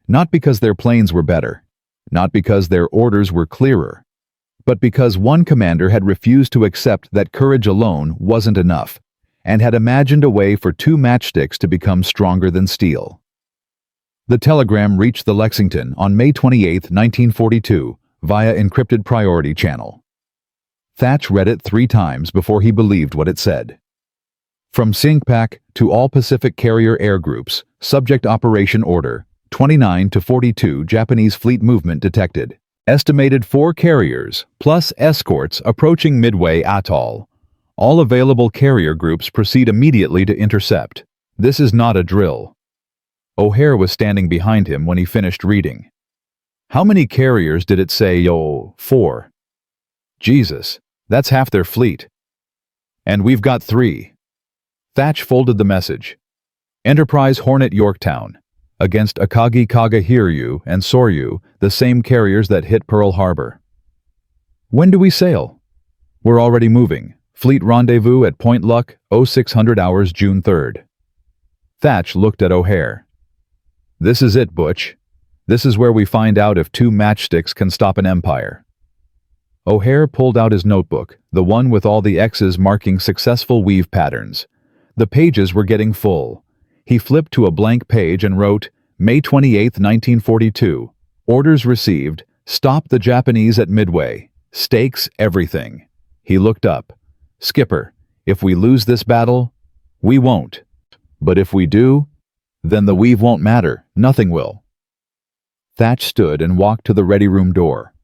Not because their planes were better, not because their orders were clearer, but because one commander had refused to accept that courage alone wasn't enough, and had imagined a way for 2 matchsticks to become stronger than steel. The telegram reached the Lexington on May 28, 1942, via encrypted priority channel. Thatch read it 3 times before he believed what it said. From Sinkspack to all Pacific Carrier Air Groups, Subject Operation Order, 29 to 42 Japanese fleet movement detected. Estimated 4 carriers, plus escorts approaching Midway Atoll. All available carrier groups proceed immediately to intercept. This is not a drill. O'Hare was standing behind him when he finished reading. How many carriers did it say? 4. Jesus, that's half their fleet. And we've got 3. Thatch folded the message. Enterprise Hornet Yorktown. Against Akagi Kagahiryu and Soryu, the same carriers that hit Pearl Harbor. When do we sail? We're already moving. Fleet rendezvous at Point Luck, 0600 hours June 3rd. Thatch looked at O'Hare. This is it, Butch. This is where we find out if 2 matchsticks can stop an empire. O'Hare pulled out his notebook, the one with all the X's marking successful weave patterns. The pages were getting full. He flipped to a blank page and wrote, May 28, 1942. Orders received. Stop the Japanese at Midway. Stakes everything. He looked up. Skipper, if we lose this battle, we won't. But if we do, then the weave won't matter. Nothing will. Thatch stood and walked to the ready room door.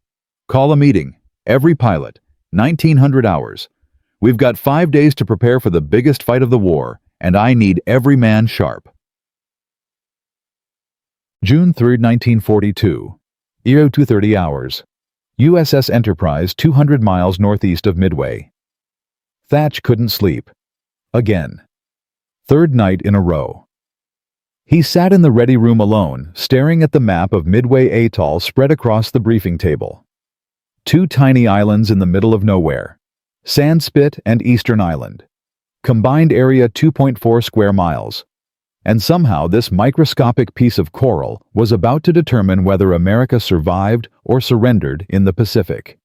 "Call a meeting. Every pilot. 1900 hours. We've got 5 days to prepare for the biggest fight of the war, and I need every man sharp." June 3, 1942. 0230 hours. USS Enterprise 200 miles northeast of Midway. Thatch couldn't sleep. Again. Third night in a row. He sat in the ready room alone, staring at the map of Midway Atoll spread across the briefing table. 2 tiny islands in the middle of nowhere. Sandspit and Eastern Island. Combined area 2.4 square miles. And somehow this microscopic piece of coral was about to determine whether America survived or surrendered in the Pacific.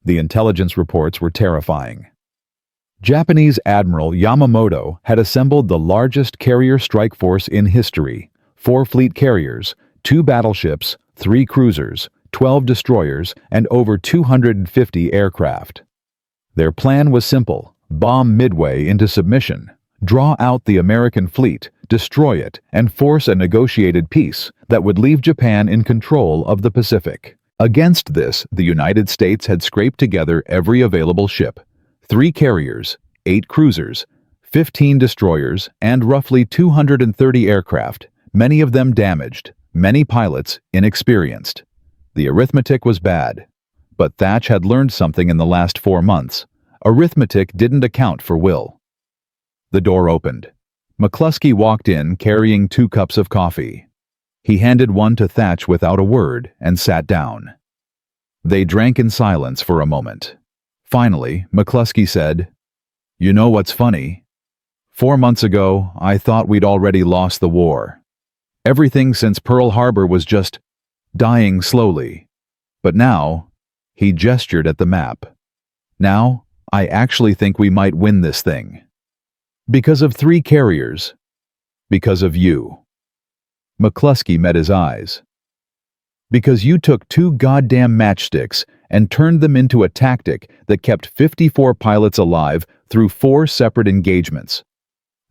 The intelligence reports were terrifying. Japanese Admiral Yamamoto had assembled the largest carrier strike force in history: 4 fleet carriers, 2 battleships, 3 cruisers, 12 destroyers, and over 250 aircraft. Their plan was simple: bomb Midway into submission, draw out the American fleet, destroy it, and force a negotiated peace that would leave Japan in control of the Pacific. Against this, the United States had scraped together every available ship: 3 carriers, 8 cruisers, 15 destroyers, and roughly 230 aircraft, many of them damaged, many pilots inexperienced. The arithmetic was bad. But Thatch had learned something in the last 4 months. Arithmetic didn't account for will. The door opened. McCluskey walked in carrying 2 cups of coffee. He handed one to Thatch without a word and sat down. They drank in silence for a moment. Finally, McCluskey said, "You know what's funny? 4 months ago, I thought we'd already lost the war. Everything since Pearl Harbor was just dying slowly. But now," he gestured at the map, "now, I actually think we might win this thing. Because of 3 carriers. Because of you." McCluskey met his eyes. "Because you took 2 goddamn matchsticks and turned them into a tactic that kept 54 pilots alive through 4 separate engagements.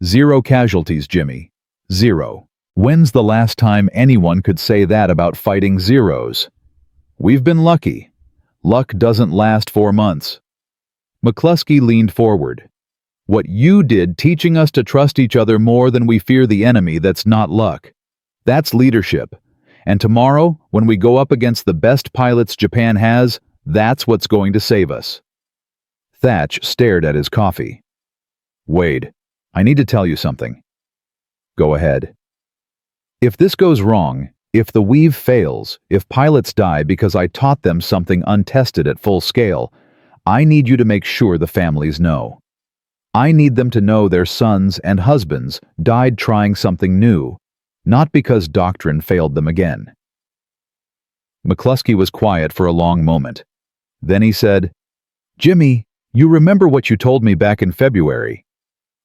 0 casualties, Jimmy. 0. When's the last time anyone could say that about fighting zeros? We've been lucky. Luck doesn't last 4 months." McCluskey leaned forward. "What you did teaching us to trust each other more than we fear the enemy, that's not luck. That's leadership. And tomorrow, when we go up against the best pilots Japan has, that's what's going to save us." Thatch stared at his coffee. "Wade, I need to tell you something." "Go ahead." "If this goes wrong, if the weave fails, if pilots die because I taught them something untested at full scale, I need you to make sure the families know. I need them to know their sons and husbands died trying something new, not because doctrine failed them again." McCluskey was quiet for a long moment. Then he said, "Jimmy, you remember what you told me back in February.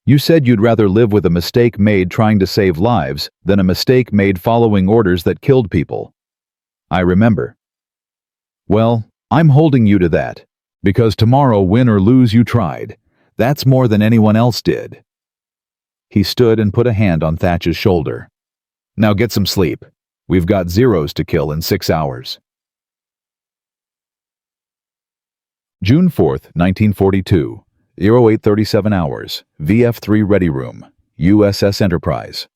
You said you'd rather live with a mistake made trying to save lives than a mistake made following orders that killed people." "I remember." "Well, I'm holding you to that, because tomorrow, win or lose, you tried. That's more than anyone else did." He stood and put a hand on Thatch's shoulder. "Now get some sleep. We've got zeros to kill in 6 hours. June 4th, 1942. 0837 hours. VF3 Ready Room. USS Enterprise.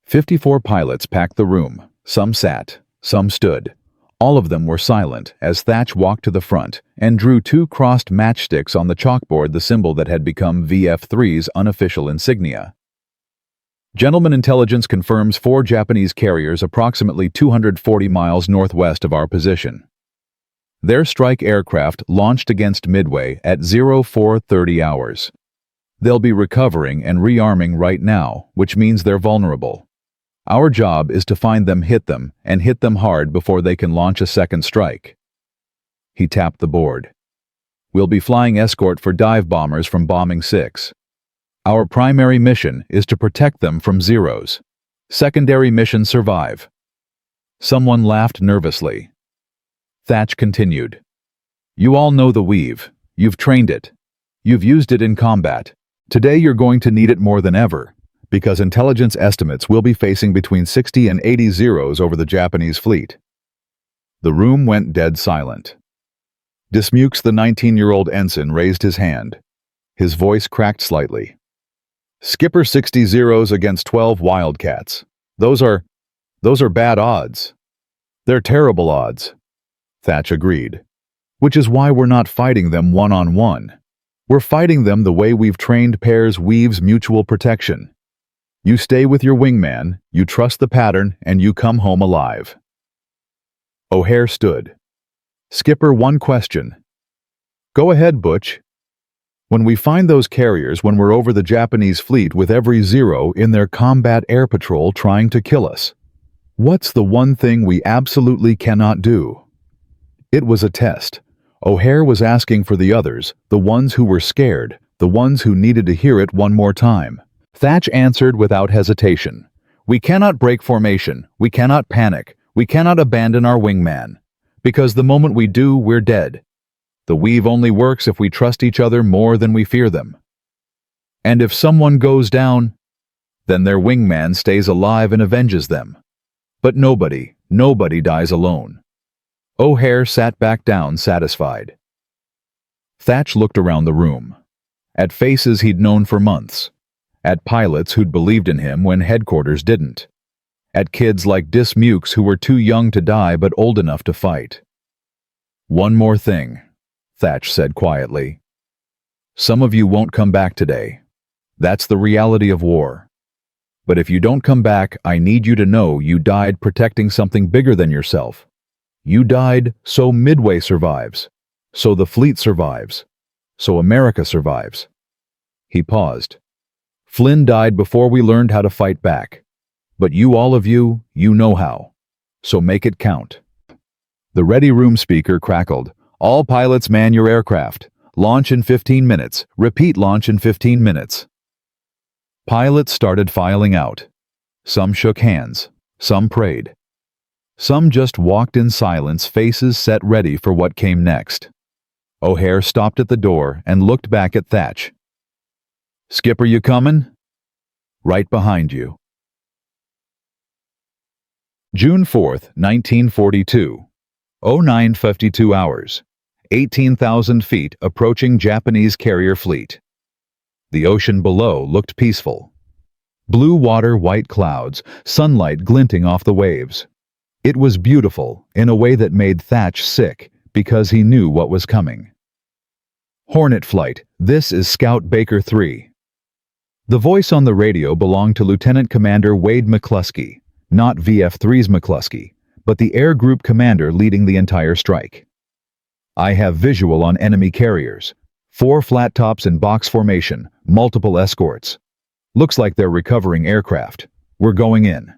54 pilots packed the room. Some sat, some stood. All of them were silent as Thatch walked to the front and drew 2 crossed matchsticks on the chalkboard, the symbol that had become VF3's unofficial insignia. "Gentleman intelligence confirms 4 Japanese carriers approximately 240 miles northwest of our position. Their strike aircraft launched against Midway at 0430 hours. They'll be recovering and rearming right now, which means they're vulnerable. Our job is to find them, hit them, and hit them hard before they can launch a second strike." He tapped the board. "We'll be flying escort for dive bombers from Bombing 6. Our primary mission is to protect them from zeros. Secondary mission survive." Someone laughed nervously. Thatch continued. "You all know the weave. You've trained it. You've used it in combat. Today you're going to need it more than ever, because intelligence estimates will be facing between 60 and 80 zeros over the Japanese fleet. The room went dead silent. Dismukes, the 19-year-old ensign, raised his hand. His voice cracked slightly. Skipper 60 zeros against 12 Wildcats. Those are bad odds. They're terrible odds. Thatch agreed. Which is why we're not fighting them one-on-one. We're fighting them the way we've trained pairs Weave's mutual protection. You stay with your wingman, you trust the pattern, and you come home alive. O'Hare stood. Skipper, one question. Go ahead, Butch. When we find those carriers, when we're over the Japanese fleet with every zero in their combat air patrol trying to kill us, what's the one thing we absolutely cannot do? It was a test. O'Hare was asking for the others, the ones who were scared, the ones who needed to hear it one more time. Thatch answered without hesitation. We cannot break formation, we cannot panic, we cannot abandon our wingman. Because the moment we do, we're dead. The weave only works if we trust each other more than we fear them. And if someone goes down, then their wingman stays alive and avenges them. But nobody dies alone. O'Hare sat back down, satisfied. Thatch looked around the room. At faces he'd known for months. At pilots who'd believed in him when headquarters didn't. At kids like Dismukes who were too young to die but old enough to fight. One more thing, Thatch said quietly. Some of you won't come back today. That's the reality of war. But if you don't come back, I need you to know you died protecting something bigger than yourself. You died so Midway survives, so the fleet survives, so America survives. He paused. Flynn died before we learned how to fight back. But you, all of you, you know how. So make it count. The ready room speaker crackled. All pilots man your aircraft. Launch in 15 minutes. Repeat launch in 15 minutes. Pilots started filing out. Some shook hands. Some prayed. Some just walked in silence, faces set ready for what came next. O'Hare stopped at the door and looked back at Thatch. Skipper, you comin'? Right behind you. June 4th, 1942. 09:52 hours. 18,000 feet approaching Japanese carrier fleet. The ocean below looked peaceful. Blue water, white clouds, sunlight glinting off the waves. It was beautiful in a way that made Thatch sick because he knew what was coming. Hornet flight, this is Scout Baker 3. The voice on the radio belonged to Lieutenant Commander Wade McCluskey, not VF3's McCluskey, but the air group commander leading the entire strike. I have visual on enemy carriers. 4 flat tops in box formation, multiple escorts. Looks like they're recovering aircraft. We're going in.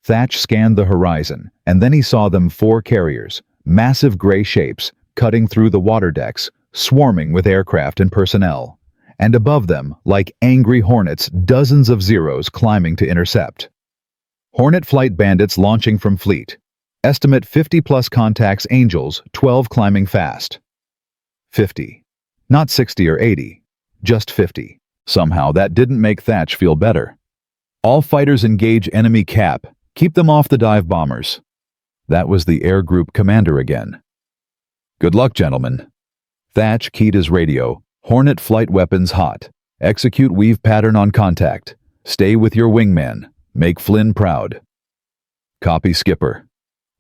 Thatch scanned the horizon, and then he saw them 4 carriers, massive gray shapes, cutting through the water decks, swarming with aircraft and personnel. And above them, like angry hornets, dozens of Zeros climbing to intercept. Hornet flight bandits launching from fleet. Estimate 50-plus contacts Angels, 12 climbing fast. 50. Not 60 or 80. Just 50. Somehow that didn't make Thatch feel better. All fighters engage enemy cap. Keep them off the dive bombers. That was the air group commander again. Good luck, gentlemen. Thatch keyed his radio. Hornet flight weapons hot. Execute weave pattern on contact. Stay with your wingman. Make Flynn proud. Copy, Skipper.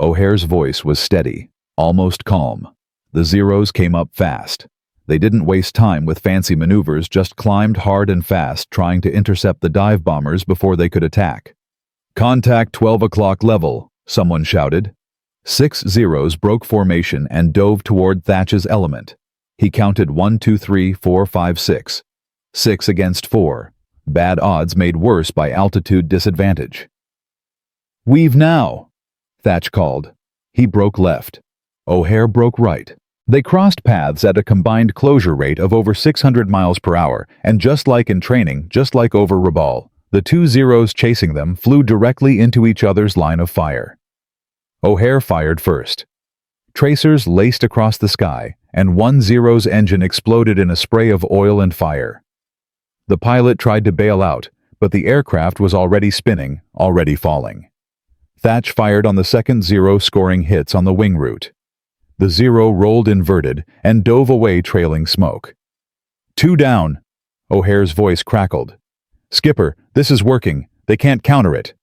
O'Hare's voice was steady, almost calm. The Zeros came up fast. They didn't waste time with fancy maneuvers, just climbed hard and fast, trying to intercept the dive bombers before they could attack. Contact 12 o'clock level, someone shouted. 6 Zeros broke formation and dove toward Thatch's element. He counted 1, 2, 3, 4, 5, 6. 6 against 4. Bad odds made worse by altitude disadvantage. Weave now, Thatch called. He broke left. O'Hare broke right. They crossed paths at a combined closure rate of over 600 miles per hour, and just like in training, just like over Rabaul, the 2 Zeros chasing them flew directly into each other's line of fire. O'Hare fired first. Tracers laced across the sky, and 1 Zero's engine exploded in a spray of oil and fire. The pilot tried to bail out, but the aircraft was already spinning, already falling. Thatch fired on the second Zero, scoring hits on the wing route. The Zero rolled inverted and dove away, trailing smoke. 2 down, O'Hare's voice crackled. Skipper, this is working. They can't counter it.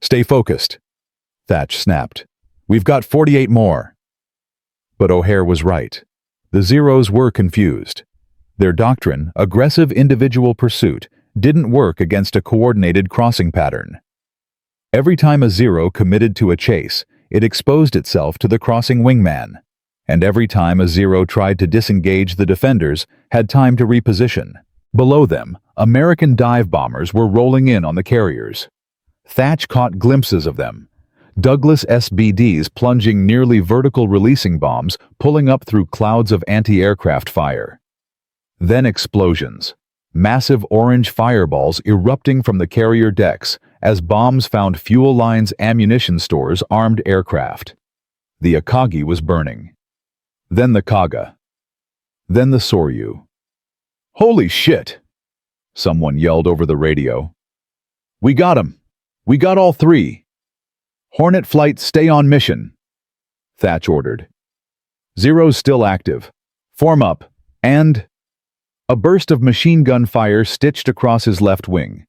Stay focused, Thatch snapped. We've got 48 more. But O'Hare was right. The Zeros were confused. Their doctrine, aggressive individual pursuit, didn't work against a coordinated crossing pattern. Every time a Zero committed to a chase, it exposed itself to the crossing wingman. And every time a Zero tried to disengage, the defenders had time to reposition. Below them, American dive bombers were rolling in on the carriers. Thatch caught glimpses of them. Douglas SBDs plunging nearly vertical, releasing bombs, pulling up through clouds of anti-aircraft fire. Then explosions. Massive orange fireballs erupting from the carrier decks as bombs found fuel lines, ammunition stores, armed aircraft. The Akagi was burning. Then the Kaga. Then the Soryu. Holy shit! Someone yelled over the radio. We got 'em! We got all 3! Hornet flight, stay on mission, Thatch ordered. Zero's still active. Form up, and... A burst of machine gun fire stitched across his left wing.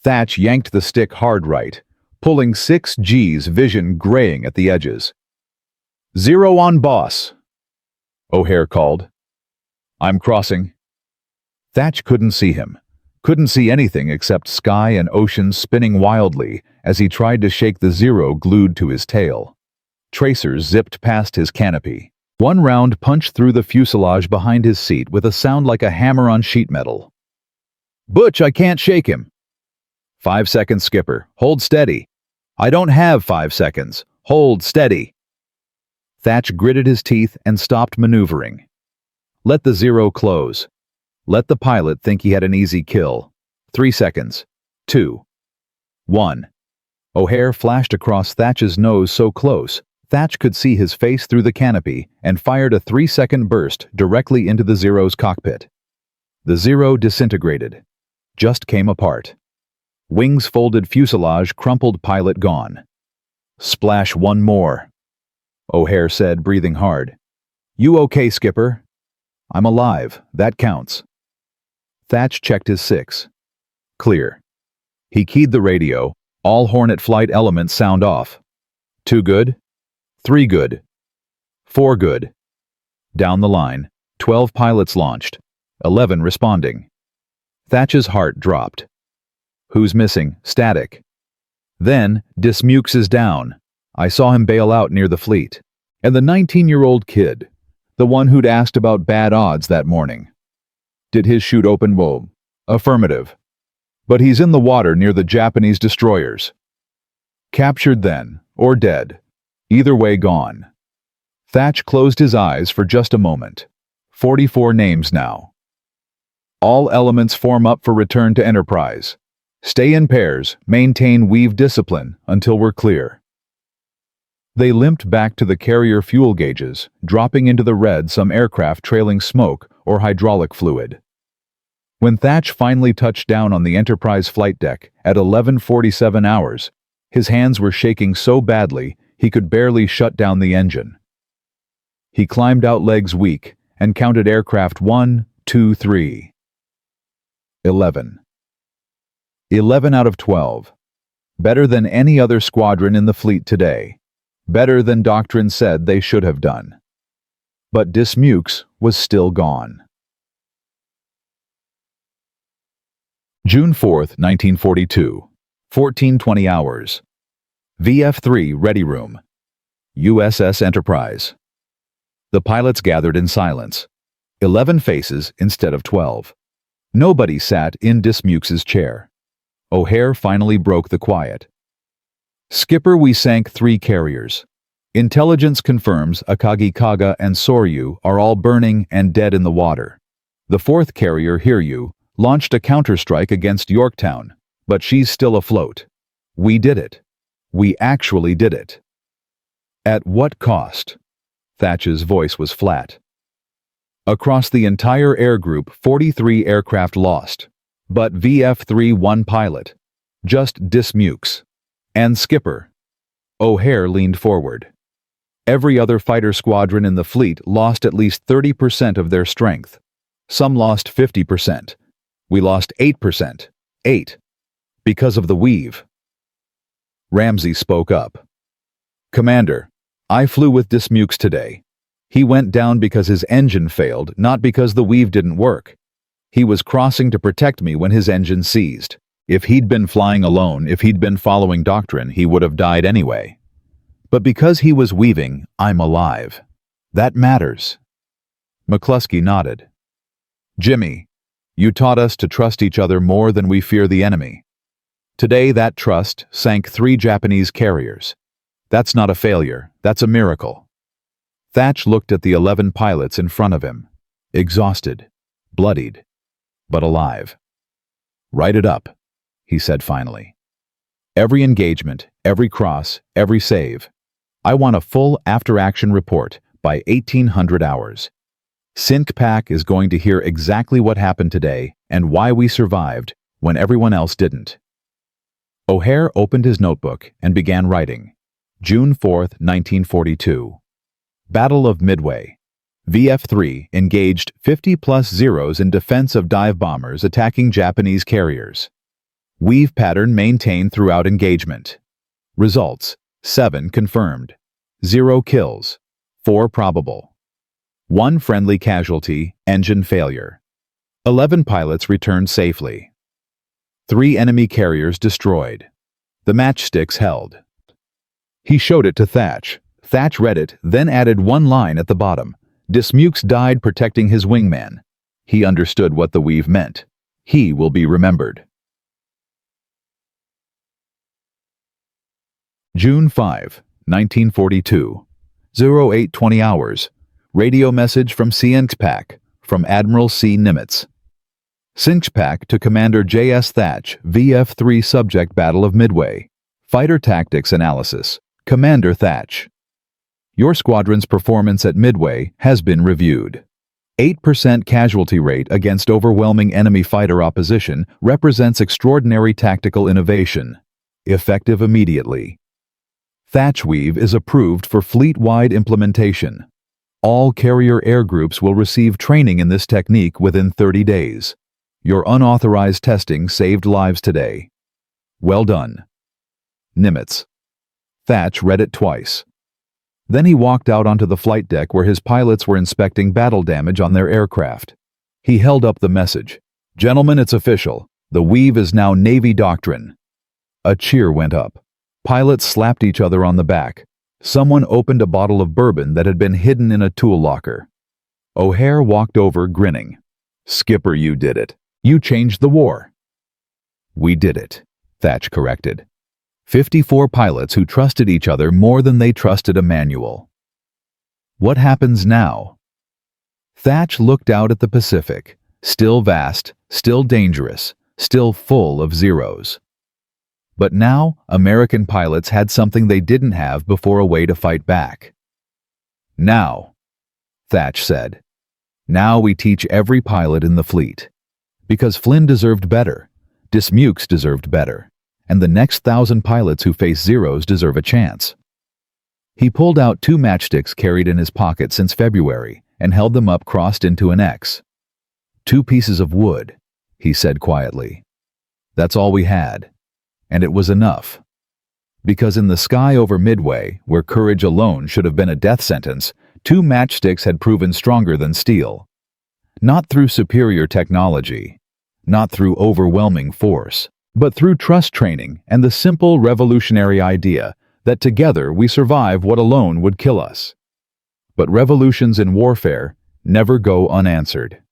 Thatch yanked the stick hard right, pulling 6G's vision graying at the edges. Zero on boss, O'Hare called. I'm crossing. Thatch couldn't see him. Couldn't see anything except sky and ocean spinning wildly as he tried to shake the Zero glued to his tail. Tracers zipped past his canopy. One round punched through the fuselage behind his seat with a sound like a hammer on sheet metal. Butch, I can't shake him. 5 seconds, Skipper. Hold steady. I don't have 5 seconds. Hold steady. Thatch gritted his teeth and stopped maneuvering. Let the Zero close. Let the pilot think he had an easy kill. 3 seconds. 2. 1. O'Hare flashed across Thatch's nose so close, Thatch could see his face through the canopy and fired a 3-second burst directly into the Zero's cockpit. The Zero disintegrated. Just came apart. Wings folded, fuselage crumpled, pilot gone. Splash, one more, O'Hare said, breathing hard. You okay, Skipper? I'm alive. That counts. Thatch checked his 6. Clear. He keyed the radio. All Hornet flight elements sound off. 2 good. 3 good. 4 good. Down the line, 12 pilots launched. 11 responding. Thatch's heart dropped. Who's missing? Static. Then, Dismukes is down. I saw him bail out near the fleet. And the 19-year-old kid, the one who'd asked about bad odds that morning. Did his chute open? Whoa. Affirmative. But he's in the water near the Japanese destroyers. Captured then, or dead. Either way, gone. Thatch closed his eyes for just a moment. 44 names now. All elements form up for return to Enterprise. Stay in pairs, maintain weave discipline until we're clear. They limped back to the carrier fuel gauges, dropping into the red some aircraft trailing smoke or hydraulic fluid. When Thatch finally touched down on the Enterprise flight deck at 11:47 hours, his hands were shaking so badly he could barely shut down the engine. He climbed out, legs weak, and counted aircraft 1, 2, 3. 11. 11 out of 12. Better than any other squadron in the fleet today. Better than Doctrine said they should have done. But Dismukes was still gone. June 4th, 1942. 14:20 hours. VF-3 Ready Room. USS Enterprise. The pilots gathered in silence. 11 faces instead of 12. Nobody sat in Dismukes' chair. O'Hare finally broke the quiet. Skipper, we sank 3 carriers. Intelligence confirms Akagi, Kaga, and Soryu are all burning and dead in the water. The 4th carrier, Hiryu, launched a counterstrike against Yorktown, but she's still afloat. We did it. We actually did it. At what cost? Thatch's voice was flat. Across the entire air group, 43 aircraft lost. But VF-3 1 pilot. Just Dismukes. And Skipper. O'Hare leaned forward. Every other fighter squadron in the fleet lost at least 30% of their strength. Some lost 50%. We lost 8%. 8. Because of the weave. Ramsey spoke up. Commander, I flew with Dismukes today. He went down because his engine failed, not because the weave didn't work. He was crossing to protect me when his engine seized. If he'd been flying alone, if he'd been following doctrine, he would have died anyway. But because he was weaving, I'm alive. That matters. McCluskey nodded. Jimmy, you taught us to trust each other more than we fear the enemy. Today that trust sank 3 Japanese carriers. That's not a failure, that's a miracle. Thatch looked at the 11 pilots in front of him, exhausted, bloodied, but alive. Write it up, he said finally. Every engagement, every cross, every save. I want a full after-action report by 1800 hours. SyncPack is going to hear exactly what happened today and why we survived when everyone else didn't. O'Hare opened his notebook and began writing. June 4, 1942. Battle of Midway. VF-3 engaged 50+ Zeros in defense of dive bombers attacking Japanese carriers. Weave pattern maintained throughout engagement. Results: 7 confirmed. 0 kills. 4 probable. 1 friendly casualty, engine failure. 11 pilots returned safely. 3 enemy carriers destroyed. The matchsticks held. He showed it to Thatch. Thatch read it, then added one line at the bottom. Dismukes died protecting his wingman. He understood what the weave meant. He will be remembered. June 5, 1942. 0820 hours. Radio message from SyncPack, from Admiral C. Nimitz. SyncPack to Commander J.S. Thatch, VF-3 Subject Battle of Midway. Fighter Tactics Analysis. Commander Thatch. Your squadron's performance at Midway has been reviewed. 8% casualty rate against overwhelming enemy fighter opposition represents extraordinary tactical innovation. Effective immediately. Thatch Weave is approved for fleet-wide implementation. All carrier air groups will receive training in this technique within 30 days. Your unauthorized testing saved lives today. Well done. Nimitz. Thatch read it twice. Then he walked out onto the flight deck where his pilots were inspecting battle damage on their aircraft. He held up the message. Gentlemen, it's official. The Weave is now Navy doctrine. A cheer went up. Pilots slapped each other on the back. Someone opened a bottle of bourbon that had been hidden in a tool locker. O'Hare walked over, grinning. Skipper, you did it. You changed the war. We did it, Thatch corrected. 54 pilots who trusted each other more than they trusted a manual. What happens now? Thatch looked out at the Pacific, still vast, still dangerous, still full of zeros. But now, American pilots had something they didn't have before, a way to fight back. Now, Thatch said, now we teach every pilot in the fleet. Because Flynn deserved better, Dismukes deserved better, and the next 1,000 pilots who face zeros deserve a chance. He pulled out 2 matchsticks carried in his pocket since February and held them up crossed into an X. 2 pieces of wood, he said quietly. That's all we had. And it was enough. Because in the sky over Midway, where courage alone should have been a death sentence, 2 matchsticks had proven stronger than steel. Not through superior technology, not through overwhelming force, but through trust training and the simple revolutionary idea that together we survive what alone would kill us. But revolutions in warfare never go unanswered.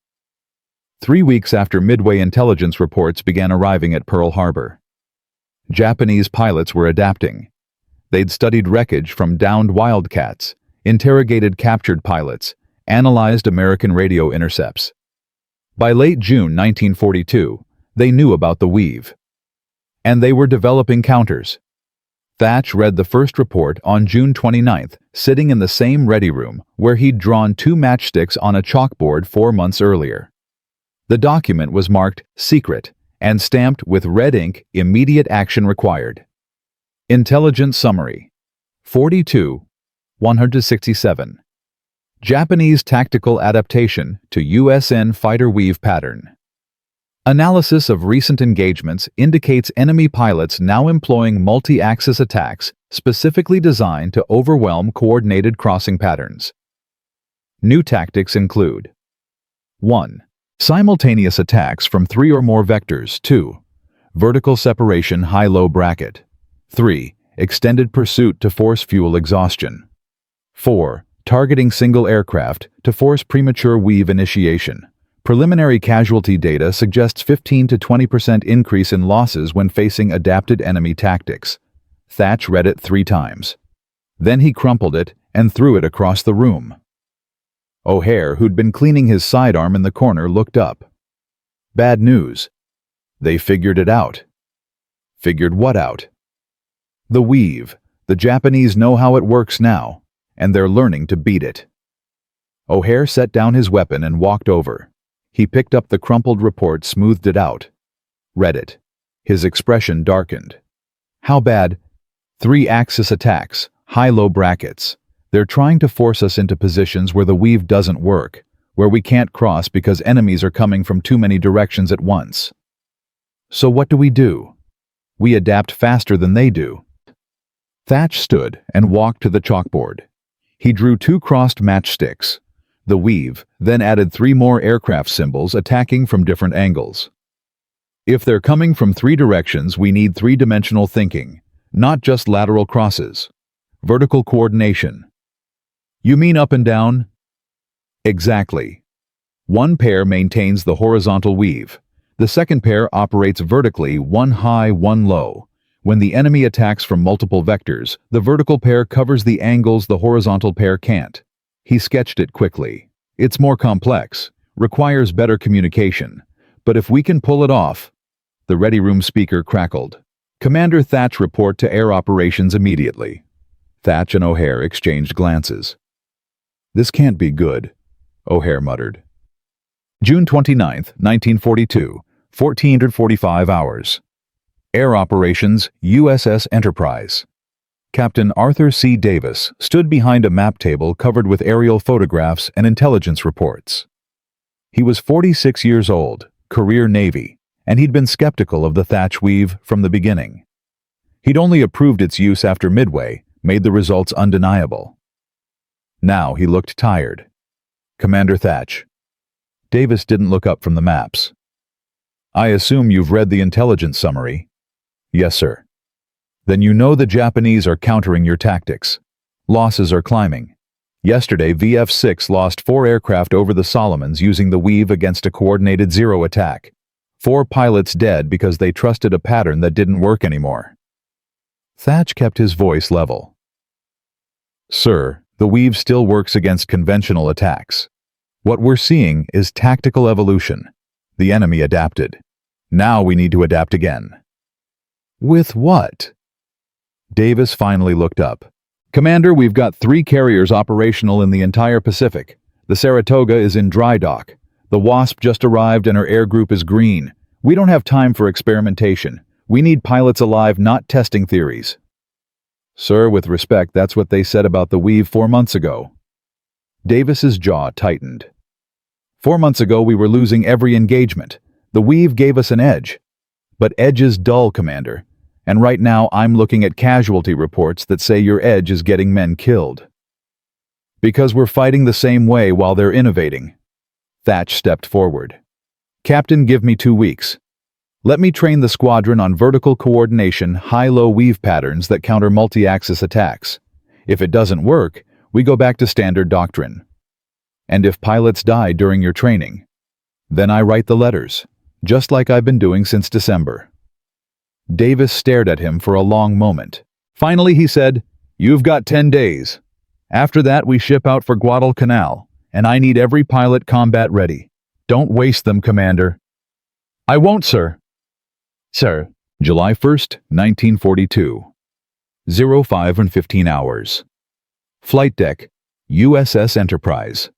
3 weeks after Midway intelligence reports began arriving at Pearl Harbor, Japanese pilots were adapting. They'd studied wreckage from downed Wildcats, interrogated captured pilots, analyzed American radio intercepts. By late June 1942, they knew about the Weave. And they were developing counters. Thatch read the first report on June 29th, sitting in the same ready room where he'd drawn 2 matchsticks on a chalkboard 4 months earlier. The document was marked secret and stamped with red ink, immediate action required. Intelligence summary. 42, 167. Japanese tactical adaptation to USN fighter weave pattern. Analysis of recent engagements indicates enemy pilots now employing multi-axis attacks specifically designed to overwhelm coordinated crossing patterns. New tactics include 1. Simultaneous attacks from 3 or more vectors. 2. Vertical separation high-low bracket. 3. Extended pursuit to force fuel exhaustion. 4. Targeting single aircraft to force premature weave initiation. Preliminary casualty data suggests 15 to 20% increase in losses when facing adapted enemy tactics. Thatch read it 3 times. Then he crumpled it and threw it across the room. O'Hare, who'd been cleaning his sidearm in the corner, looked up. Bad news. They figured it out. Figured what out? The weave. The Japanese know how it works now, and they're learning to beat it. O'Hare set down his weapon and walked over. He picked up the crumpled report, smoothed it out. Read it. His expression darkened. How bad? 3-axis attacks, high-low brackets. They're trying to force us into positions where the weave doesn't work, where we can't cross because enemies are coming from too many directions at once. So what do? We adapt faster than they do. Thatch stood and walked to the chalkboard. He drew 2 crossed matchsticks. The weave then added 3 more aircraft symbols attacking from different angles. If they're coming from 3 directions, we need 3-dimensional thinking, not just lateral crosses. Vertical coordination. You mean up and down? Exactly. One pair maintains the horizontal weave. The second pair operates vertically, one high, one low. When the enemy attacks from multiple vectors, the vertical pair covers the angles the horizontal pair can't. He sketched it quickly. It's more complex, requires better communication. But if we can pull it off... The ready room speaker crackled. Commander Thatch, report to air operations immediately. Thatch and O'Hare exchanged glances. This can't be good, O'Hare muttered. June 29, 1942, 1445 hours. Air operations, USS Enterprise. Captain Arthur C. Davis stood behind a map table covered with aerial photographs and intelligence reports. He was 46 years old, career Navy, and he'd been skeptical of the Thatch Weave from the beginning. He'd only approved its use after Midway made the results undeniable. Now he looked tired. Commander Thatch. Davis didn't look up from the maps. I assume you've read the intelligence summary. Yes, sir. Then you know the Japanese are countering your tactics. Losses are climbing. Yesterday, VF-6 lost 4 aircraft over the Solomons using the weave against a coordinated zero attack. 4 pilots dead because they trusted a pattern that didn't work anymore. Thatch kept his voice level. Sir, the weave still works against conventional attacks. What we're seeing is tactical evolution. The enemy adapted. Now we need to adapt again. With what? Davis finally looked up. Commander, we've got 3 carriers operational in the entire Pacific. The Saratoga is in dry dock. The Wasp just arrived and her air group is green. We don't have time for experimentation. We need pilots alive, not testing theories. Sir, with respect, that's what they said about the weave 4 months ago. Davis's jaw tightened. 4 months ago we were losing every engagement. The weave gave us an edge. But edge is dull, Commander. And right now I'm looking at casualty reports that say your edge is getting men killed. Because we're fighting the same way while they're innovating. Thatch stepped forward. Captain, give me 2 weeks. Let me train the squadron on vertical coordination, high-low weave patterns that counter multi-axis attacks. If it doesn't work, we go back to standard doctrine. And if pilots die during your training, then I write the letters, just like I've been doing since December. Davis stared at him for a long moment. Finally, he said, You've got 10 days. After that, we ship out for Guadalcanal, and I need every pilot combat ready. Don't waste them, Commander. I won't, sir. Sir. July 1st, 1942. 05:15 hours. Flight deck, USS Enterprise.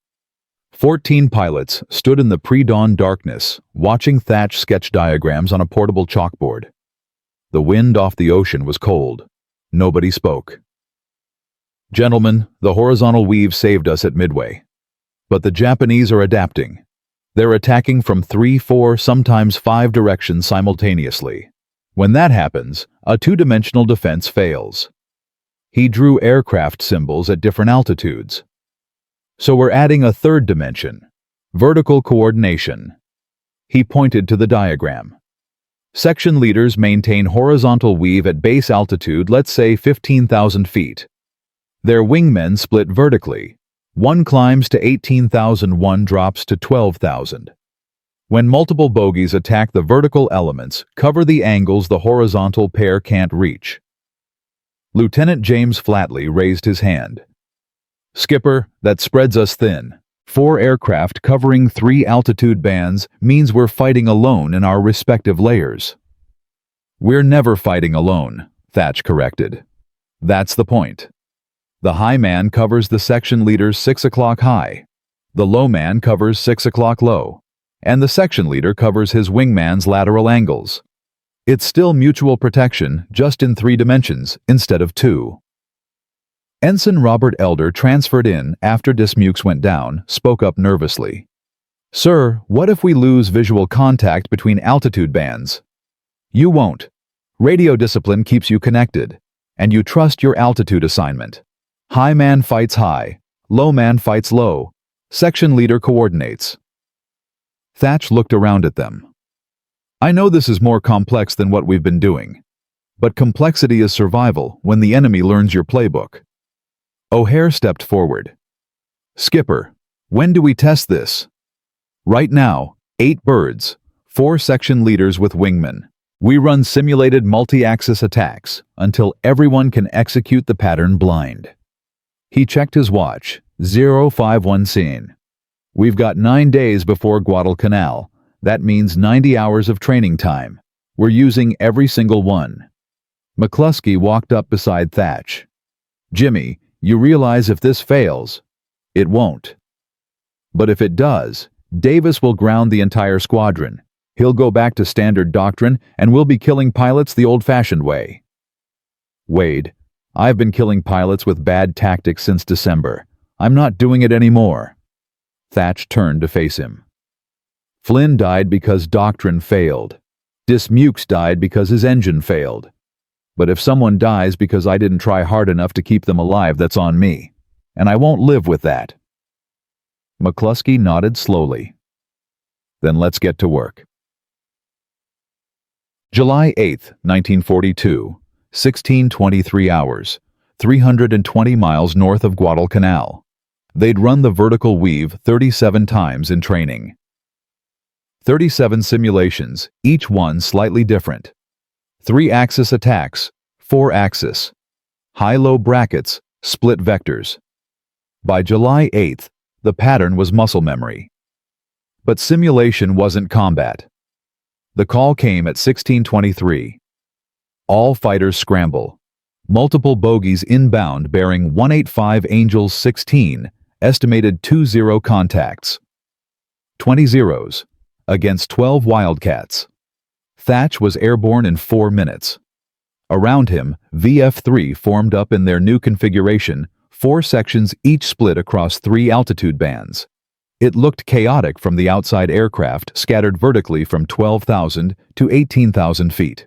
14 pilots stood in the pre-dawn darkness, watching Thatch sketch diagrams on a portable chalkboard. The wind off the ocean was cold. Nobody spoke. Gentlemen, the horizontal weave saved us at Midway. But the Japanese are adapting. They're attacking from 3, 4, sometimes 5 directions simultaneously. When that happens, a two-dimensional defense fails. He drew aircraft symbols at different altitudes. So we're adding a third dimension, vertical coordination. He pointed to the diagram. Section leaders maintain horizontal weave at base altitude, let's say 15,000 feet. Their wingmen split vertically. One climbs to 18,000, one drops to 12,000. When multiple bogies attack the vertical elements, cover the angles the horizontal pair can't reach. Lieutenant James Flatley raised his hand. Skipper, that spreads us thin. 4 aircraft covering 3 altitude bands means we're fighting alone in our respective layers. We're never fighting alone, Thatch corrected. That's the point. The high man covers the section leader's 6 o'clock high. The low man covers 6 o'clock low. And the section leader covers his wingman's lateral angles. It's still mutual protection, just in 3 dimensions instead of 2. Ensign Robert Elder, transferred in after Dismukes went down, spoke up nervously. Sir, what if we lose visual contact between altitude bands? You won't. Radio discipline keeps you connected, and you trust your altitude assignment. High man fights high, low man fights low. Section leader coordinates. Thatch looked around at them. I know this is more complex than what we've been doing, but complexity is survival when the enemy learns your playbook. O'Hare stepped forward. Skipper, when do we test this? Right now, 8 birds, 4 section leaders with wingmen. We run simulated multi-axis attacks until everyone can execute the pattern blind. He checked his watch, 051 scene. We've got 9 days before Guadalcanal. That means 90 hours of training time. We're using every single one. McCluskey walked up beside Thatch. Jimmy, you realize if this fails, it won't. But if it does, Davis will ground the entire squadron. He'll go back to standard doctrine, and we'll be killing pilots the old-fashioned way. Wade, I've been killing pilots with bad tactics since December. I'm not doing it anymore. Thatch turned to face him. Flynn died because doctrine failed. Dismukes died because his engine failed. But if someone dies because I didn't try hard enough to keep them alive, that's on me. And I won't live with that. McCluskey nodded slowly. Then let's get to work. July 8, 1942, 16:23 hours, 320 miles north of Guadalcanal. They'd run the vertical weave 37 times in training. 37 simulations, each one slightly different. 3-axis attacks, 4-axis. High-low brackets, split vectors. By July 8th, the pattern was muscle memory. But simulation wasn't combat. The call came at 16:23. All fighters scramble. Multiple bogies inbound bearing 185 Angels 16, estimated 20 contacts. 20 zeros, against 12 Wildcats. Thatch was airborne in 4 minutes. Around him, VF-3 formed up in their new configuration, 4 sections each split across 3 altitude bands. It looked chaotic from the outside aircraft scattered vertically from 12,000 to 18,000 feet.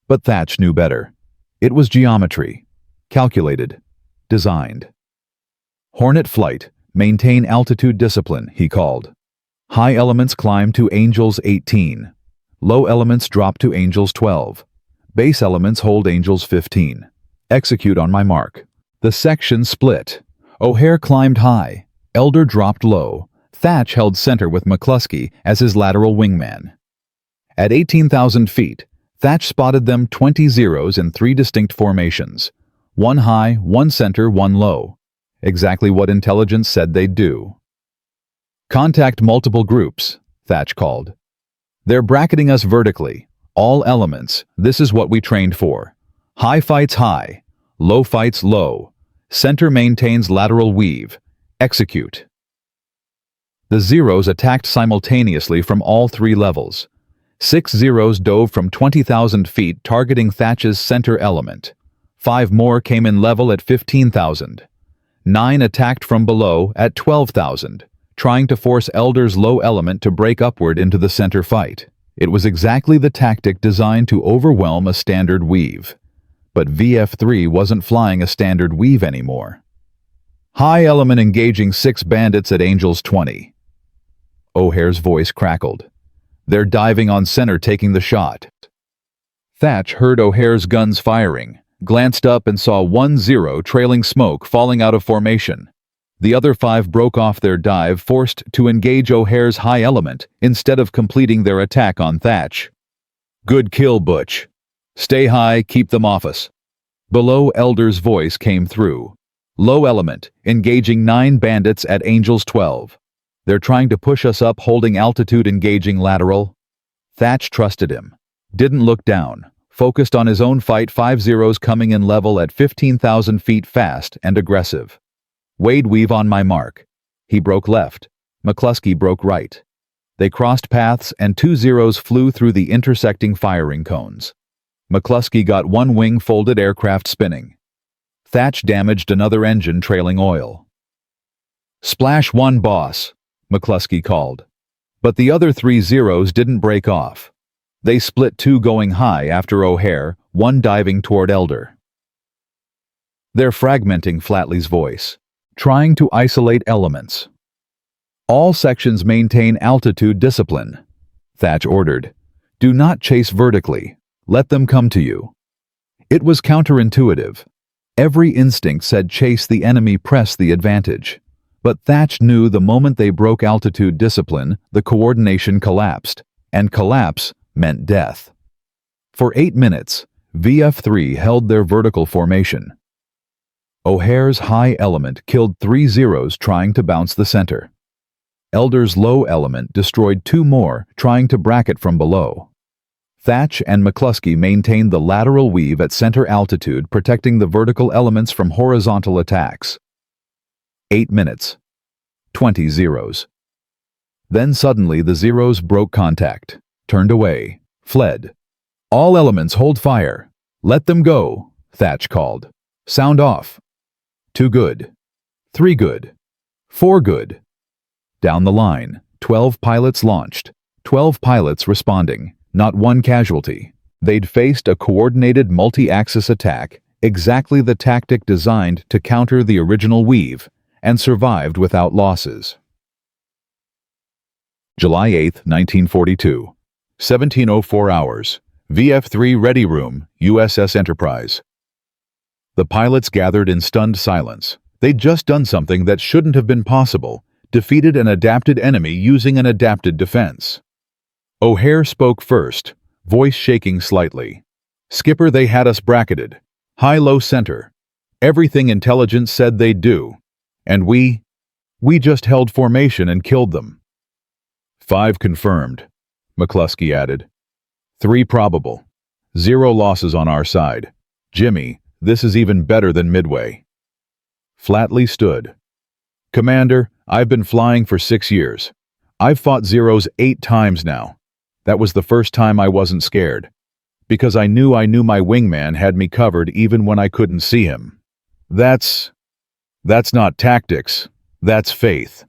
But Thatch knew better. It was geometry. Calculated. Designed. Hornet flight, maintain altitude discipline, he called. High elements climb to Angels 18. Low elements drop to Angels 12. Base elements hold Angels 15. Execute on my mark. The section split. O'Hare climbed high. Elder dropped low. Thatch held center with McCluskey as his lateral wingman. At 18,000 feet, Thatch spotted them 20 zeros in 3 distinct formations. 1 high, 1 center, 1 low. Exactly what intelligence said they'd do. Contact multiple groups, Thatch called. They're bracketing us vertically. All elements, this is what we trained for. High fights high, low fights low. Center maintains lateral weave. Execute. The zeros attacked simultaneously from all 3 levels. 6 zeros dove from 20,000 feet targeting Thatch's center element. 5 more came in level at 15,000. 9 attacked from below at 12,000, trying to force Elder's low element to break upward into the center fight. It was exactly the tactic designed to overwhelm a standard weave. But VF3 wasn't flying a standard weave anymore. High element engaging 6 bandits at Angels 20. O'Hare's voice crackled. They're diving on center, taking the shot. Thatch heard O'Hare's guns firing, glanced up and saw 1-0 trailing smoke falling out of formation. The other 5 broke off their dive, forced to engage O'Hare's high element instead of completing their attack on Thatch. Good kill, Butch. Stay high, keep them off us. Below, Elder's voice came through. Low element, engaging 9 bandits at Angels 12. They're trying to push us up, holding altitude, engaging lateral. Thatch trusted him. Didn't look down. Focused on his own fight, 5 zeros coming in level at 15,000 feet fast and aggressive. Wade Weave on my mark. He broke left. McCluskey broke right. They crossed paths and 2 zeros flew through the intersecting firing cones. McCluskey got 1 wing folded aircraft spinning. Thatch damaged another engine trailing oil. Splash 1, boss, McCluskey called. But the other 3 zeros didn't break off. They split 2 going high after O'Hare, 1 diving toward Elder. They're fragmenting, Flatley's voice. Trying to isolate elements. All sections maintain altitude discipline, Thatch ordered. Do not chase vertically. Let them come to you. It was counterintuitive. Every instinct said chase the enemy, press the advantage. But Thatch knew the moment they broke altitude discipline, the coordination collapsed, and collapse meant death. For 8 minutes, VF3 held their vertical formation. O'Hare's high element killed 3 zeros trying to bounce the center. Elder's low element destroyed 2 more trying to bracket from below. Thatch and McCluskey maintained the lateral weave at center altitude, protecting the vertical elements from horizontal attacks. 8 minutes. 20 zeros. Then suddenly the zeros broke contact, turned away, fled. All elements hold fire. Let them go, Thatch called. Sound off. 2 good. 3 good. 4 good. Down the line, 12 pilots launched. 12 pilots responding. Not 1 casualty. They'd faced a coordinated multi-axis attack, exactly the tactic designed to counter the original weave, and survived without losses. July 8, 1942. 17:04 hours. VF3 Ready Room, USS Enterprise. The pilots gathered in stunned silence. They'd just done something that shouldn't have been possible, defeated an adapted enemy using an adapted defense. O'Hare spoke first, voice shaking slightly. Skipper, they had us bracketed. High-low center. Everything intelligence said they'd do. And we just held formation and killed them. 5 confirmed, McCluskey added. 3 probable. 0 losses on our side. Jimmy, this is even better than Midway. Flatley stood. Commander, I've been flying for 6 years. I've fought zeros 8 times now. That was the first time I wasn't scared. Because I knew my wingman had me covered even when I couldn't see him. That's not tactics. That's faith.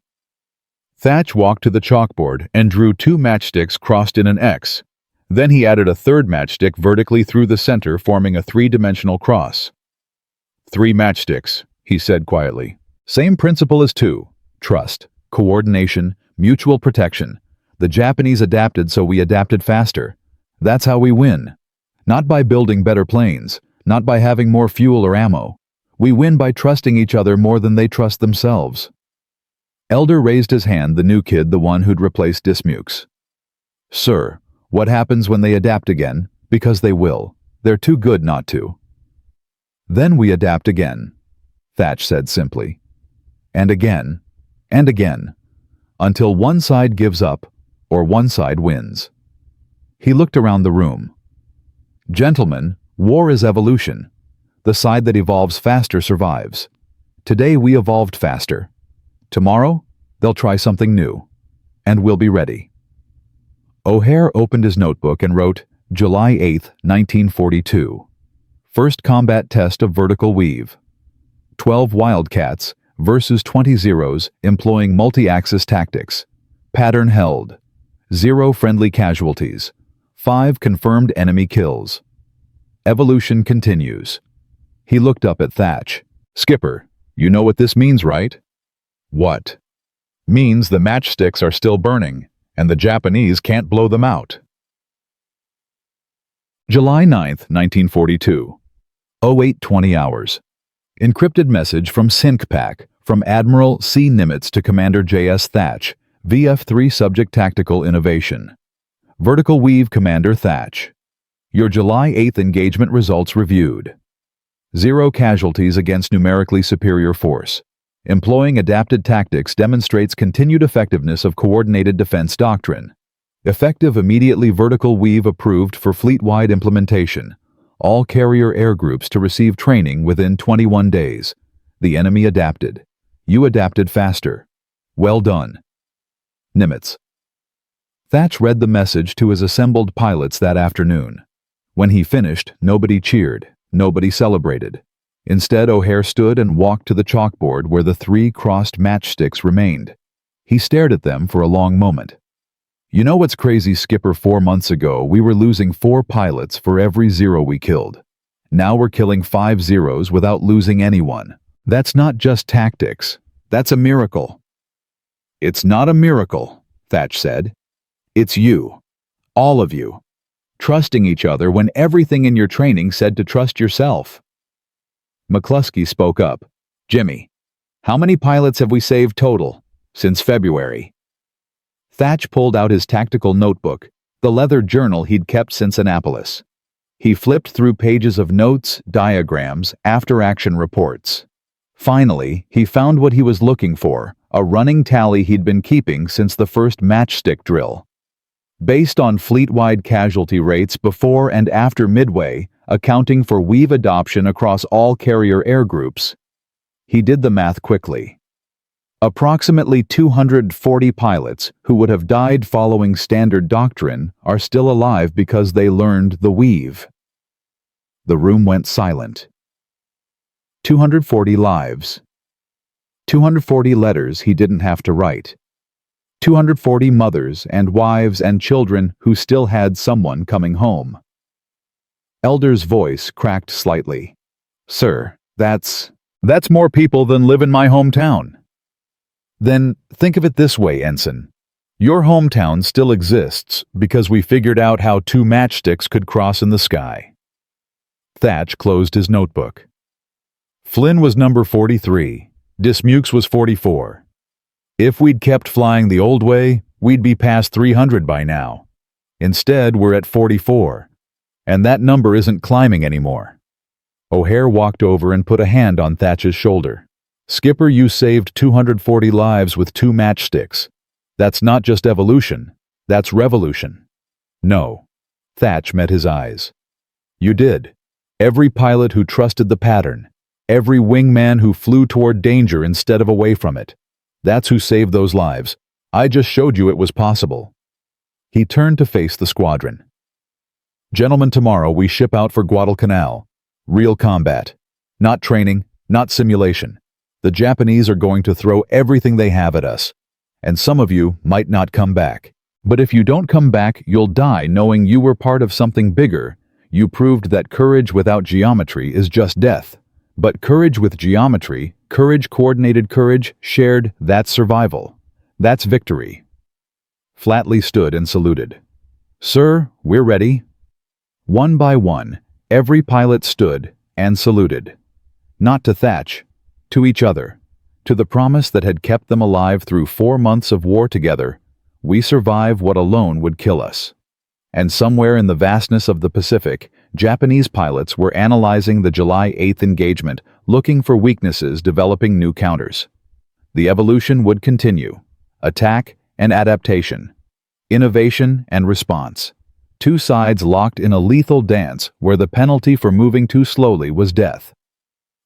Thatch walked to the chalkboard and drew 2 matchsticks crossed in an X. Then he added a 3rd matchstick vertically through the center, forming a 3-dimensional cross. 3 matchsticks, he said quietly. Same principle as 2. Trust, coordination, mutual protection. The Japanese adapted, so we adapted faster. That's how we win. Not by building better planes, not by having more fuel or ammo. We win by trusting each other more than they trust themselves. Elder raised his hand, the new kid, the one who'd replaced Dismukes. Sir, what happens when they adapt again? Because they will. They're too good not to. Then we adapt again, Thatch said simply. And again, until one side gives up or one side wins. He looked around the room. Gentlemen, war is evolution. The side that evolves faster survives. Today we evolved faster. Tomorrow, they'll try something new. And we'll be ready. O'Hare opened his notebook and wrote, July 8, 1942. First combat test of vertical weave. 12 Wildcats, versus 20 zeros employing multi-axis tactics. Pattern held. 0 friendly casualties. 5 confirmed enemy kills. Evolution continues. He looked up at Thatch. "Skipper, you know what this means, right?" "What?" "Means the matchsticks are still burning, and the Japanese can't blow them out." July 9th, 1942. 08:20 hours. Encrypted message from SyncPack from Admiral C. Nimitz to Commander J.S. Thatch, VF-3 Subject Tactical Innovation. Vertical Weave Commander Thatch. Your July 8th engagement results reviewed. 0 casualties against numerically superior force. Employing adapted tactics demonstrates continued effectiveness of coordinated defense doctrine. Effective immediately vertical weave approved for fleet-wide implementation. All carrier air groups to receive training within 21 days. The enemy adapted. You adapted faster. Well done. Nimitz. Thatch read the message to his assembled pilots that afternoon. When he finished, nobody cheered, nobody celebrated. Instead, O'Hare stood and walked to the chalkboard where the 3 crossed matchsticks remained. He stared at them for a long moment. "You know what's crazy, Skipper? 4 months ago, we were losing 4 pilots for every 0 we killed. Now we're killing 5 zeros without losing anyone. That's not just tactics. That's a miracle." "It's not a miracle," Thatch said. "It's you. All of you. Trusting each other when everything in your training said to trust yourself." McCluskey spoke up. "Jimmy, how many pilots have we saved total since February?" Thatch pulled out his tactical notebook, the leather journal he'd kept since Annapolis. He flipped through pages of notes, diagrams, after-action reports. Finally, he found what he was looking for, a running tally he'd been keeping since the first matchstick drill. Based on fleet-wide casualty rates before and after Midway, accounting for weave adoption across all carrier air groups, he did the math quickly. Approximately 240 pilots who would have died following standard doctrine are still alive because they learned the weave. The room went silent. 240 lives. 240 letters he didn't have to write. 240 mothers and wives and children who still had someone coming home. Elder's voice cracked slightly. "Sir, that's more people than live in my hometown." "Then think of it this way, Ensign. Your hometown still exists because we figured out how 2 matchsticks could cross in the sky." Thatch closed his notebook. "Flynn was number 43. Dismukes was 44. If we'd kept flying the old way, we'd be past 300 by now. Instead, we're at 44. And that number isn't climbing anymore." O'Hare walked over and put a hand on Thatch's shoulder. "Skipper, you saved 240 lives with 2 matchsticks. That's not just evolution, that's revolution." "No." Thatch met his eyes. "You did. Every pilot who trusted the pattern, every wingman who flew toward danger instead of away from it. That's who saved those lives. I just showed you it was possible." He turned to face the squadron. "Gentlemen, tomorrow we ship out for Guadalcanal. Real combat. Not training, not simulation. The Japanese are going to throw everything they have at us. And some of you might not come back. But if you don't come back, you'll die knowing you were part of something bigger. You proved that courage without geometry is just death. But courage with geometry, courage, coordinated courage, shared, that's survival. That's victory." Flatley stood and saluted. "Sir, we're ready." One by one, every pilot stood and saluted. Not to Thatch, to each other, to the promise that had kept them alive through 4 months of war together. We survive what alone would kill us. And somewhere in the vastness of the Pacific, Japanese pilots were analyzing the July 8th engagement, looking for weaknesses, developing new counters. The evolution would continue. Attack and adaptation. Innovation and response. 2 sides locked in a lethal dance where the penalty for moving too slowly was death.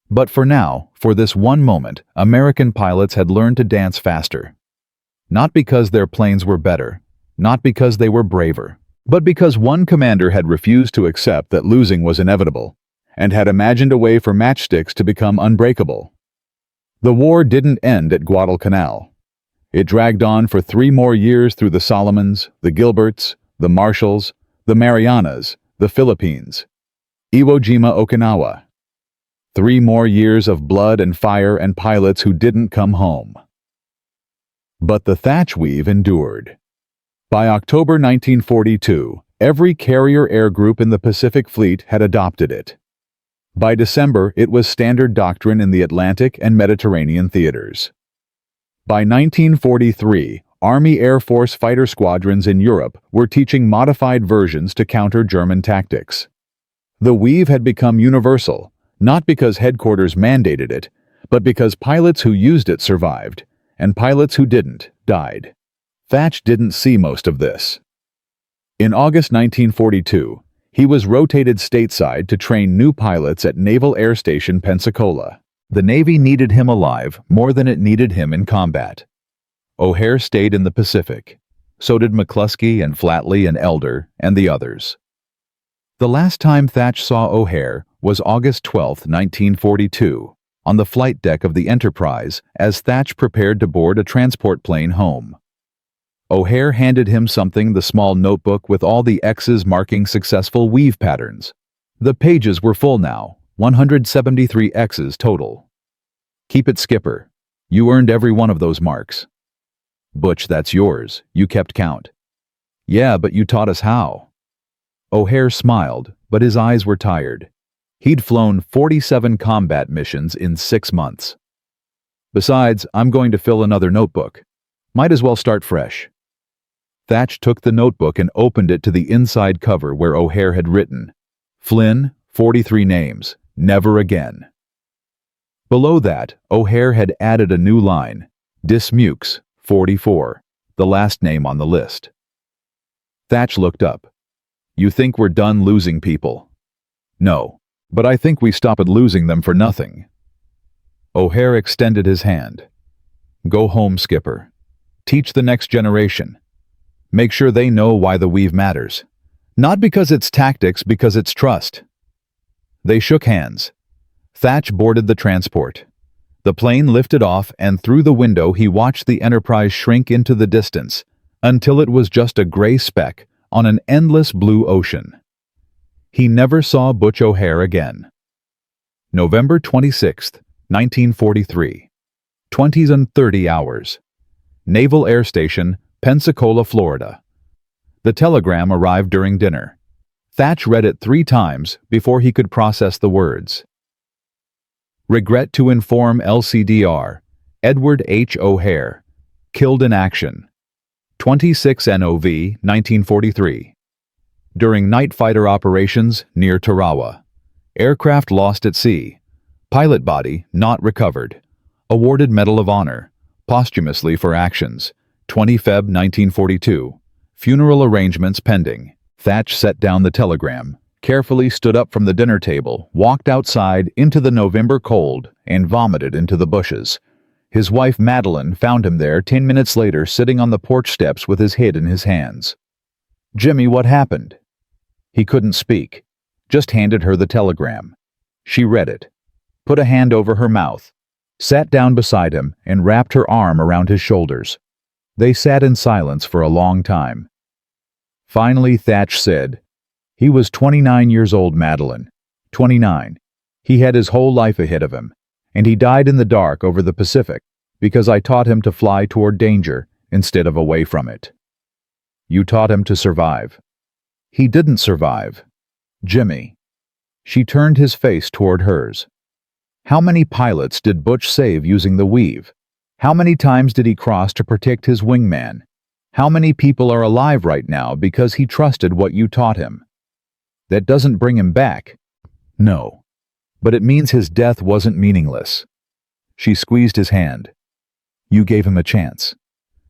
But for now, for this one moment, American pilots had learned to dance faster. Not because their planes were better, not because they were braver, but because one commander had refused to accept that losing was inevitable, and had imagined a way for matchsticks to become unbreakable. The war didn't end at Guadalcanal. It dragged on for 3 more years through the Solomons, the Gilberts, the Marshalls, the Marianas, the Philippines, Iwo Jima, Okinawa. 3 more years of blood and fire and pilots who didn't come home. But the Thatch Weave endured. By October 1942, every carrier air group in the Pacific Fleet had adopted it. By December, it was standard doctrine in the Atlantic and Mediterranean theaters. By 1943, Army Air Force fighter squadrons in Europe were teaching modified versions to counter German tactics. The Weave had become universal, not because headquarters mandated it, but because pilots who used it survived, and pilots who didn't died. Thatch didn't see most of this. In August 1942, he was rotated stateside to train new pilots at Naval Air Station Pensacola. The Navy needed him alive more than it needed him in combat. O'Hare stayed in the Pacific. So did McCluskey and Flatley and Elder and the others. The last time Thatch saw O'Hare was August 12, 1942, on the flight deck of the Enterprise as Thatch prepared to board a transport plane home. O'Hare handed him something, the small notebook with all the X's marking successful weave patterns. The pages were full now, 173 X's total. Keep it, Skipper. You earned every one of those marks. Butch, that's yours. You kept count. Yeah, but you taught us how. O'Hare smiled, but his eyes were tired. He'd flown 47 combat missions in 6 months. Besides, I'm going to fill another notebook. Might as well start fresh. Thatch took the notebook and opened it to the inside cover where O'Hare had written, Flynn, 43 names, never again. Below that, O'Hare had added a new line, Dismukes, 44, the last name on the list. Thatch looked up. You think we're done losing people? No, but I think we stopped losing them for nothing. O'Hare extended his hand. Go home, Skipper. Teach the next generation. Make sure they know why the Weave matters. Not because it's tactics, because it's trust. They shook hands. Thatch boarded the transport. The plane lifted off, and through the window he watched the Enterprise shrink into the distance until it was just a gray speck on an endless blue ocean. He never saw Butch O'Hare again. November 26, 1943. 20:30 hours. Naval Air Station, Pensacola, Florida. The telegram arrived during dinner. Thatch read it 3 times before he could process the words. Regret to inform LCDR, Edward H. O'Hare, killed in action. 26 NOV, 1943. During night fighter operations near Tarawa. Aircraft lost at sea. Pilot body not recovered. Awarded Medal of Honor, posthumously for actions. 20 Feb 1942. Funeral arrangements pending. Thatch set down the telegram, carefully stood up from the dinner table, walked outside into the November cold, and vomited into the bushes. His wife Madeline found him there 10 minutes later, sitting on the porch steps with his head in his hands. Jimmy, what happened? He couldn't speak, just handed her the telegram. She read it, put a hand over her mouth, sat down beside him, and wrapped her arm around his shoulders. They sat in silence for a long time. Finally, Thatch said, He was 29 years old, Madeline. 29. He had his whole life ahead of him, and he died in the dark over the Pacific because I taught him to fly toward danger instead of away from it. You taught him to survive. He didn't survive. Jimmy. She turned his face toward hers. How many pilots did Butch save using the Weave? How many times did he cross to protect his wingman? How many people are alive right now because he trusted what you taught him? That doesn't bring him back. No. But it means his death wasn't meaningless. She squeezed his hand. You gave him a chance.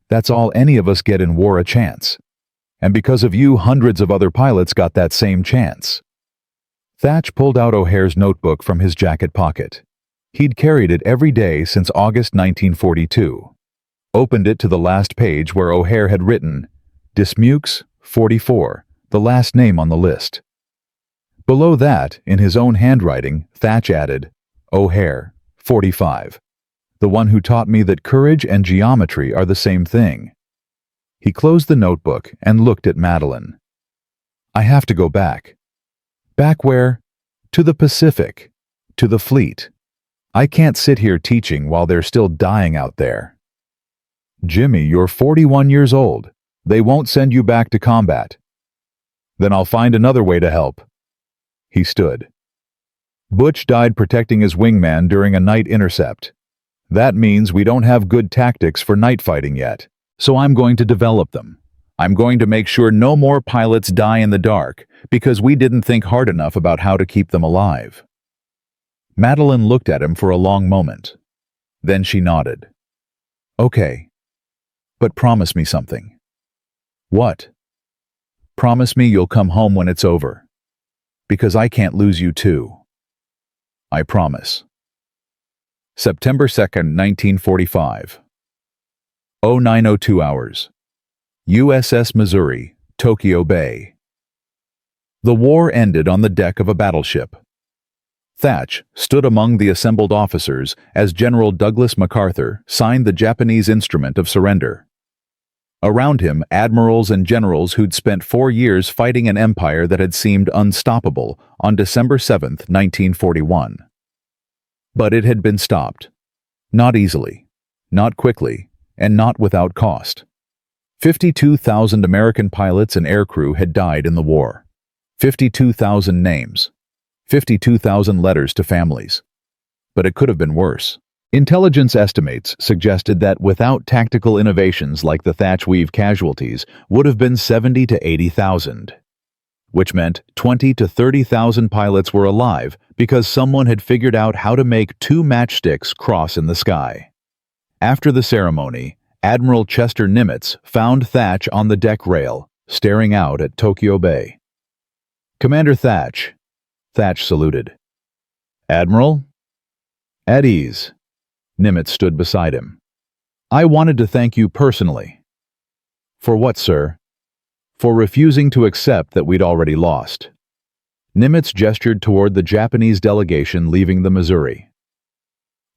That's all any of us get in war, a chance. And because of you, hundreds of other pilots got that same chance. Thatch pulled out O'Hare's notebook from his jacket pocket. He'd carried it every day since August 1942. Opened it to the last page where O'Hare had written, Dismukes, 44, the last name on the list. Below that, in his own handwriting, Thatch added, O'Hare, 45. The one who taught me that courage and geometry are the same thing. He closed the notebook and looked at Madeline. I have to go back. Back where? To the Pacific. To the fleet. I can't sit here teaching while they're still dying out there. Jimmy, you're 41 years old. They won't send you back to combat. Then I'll find another way to help. He stood. Butch died protecting his wingman during a night intercept. That means we don't have good tactics for night fighting yet, so I'm going to develop them. I'm going to make sure no more pilots die in the dark because we didn't think hard enough about how to keep them alive. Madeline looked at him for a long moment. Then she nodded. Okay. But promise me something. What? Promise me you'll come home when it's over. Because I can't lose you too. I promise. September 2nd, 1945. 0902 hours. USS Missouri, Tokyo Bay. The war ended on the deck of a battleship. Thatch stood among the assembled officers as General Douglas MacArthur signed the Japanese instrument of surrender. Around him, admirals and generals who'd spent 4 years fighting an empire that had seemed unstoppable on December 7, 1941. But it had been stopped. Not easily, not quickly, and not without cost. 52,000 American pilots and aircrew had died in the war. 52,000 names. 52,000 letters to families. But it could have been worse. Intelligence estimates suggested that without tactical innovations like the Thatch Weave casualties would have been 70 to 80,000, which meant 20 to 30,000 pilots were alive because someone had figured out how to make 2 matchsticks cross in the sky. After the ceremony, Admiral Chester Nimitz found Thatch on the deck rail, staring out at Tokyo Bay. Commander Thatch. Thatch saluted. Admiral? At ease. Nimitz stood beside him. I wanted to thank you personally. For what, sir? For refusing to accept that we'd already lost. Nimitz gestured toward the Japanese delegation leaving the Missouri.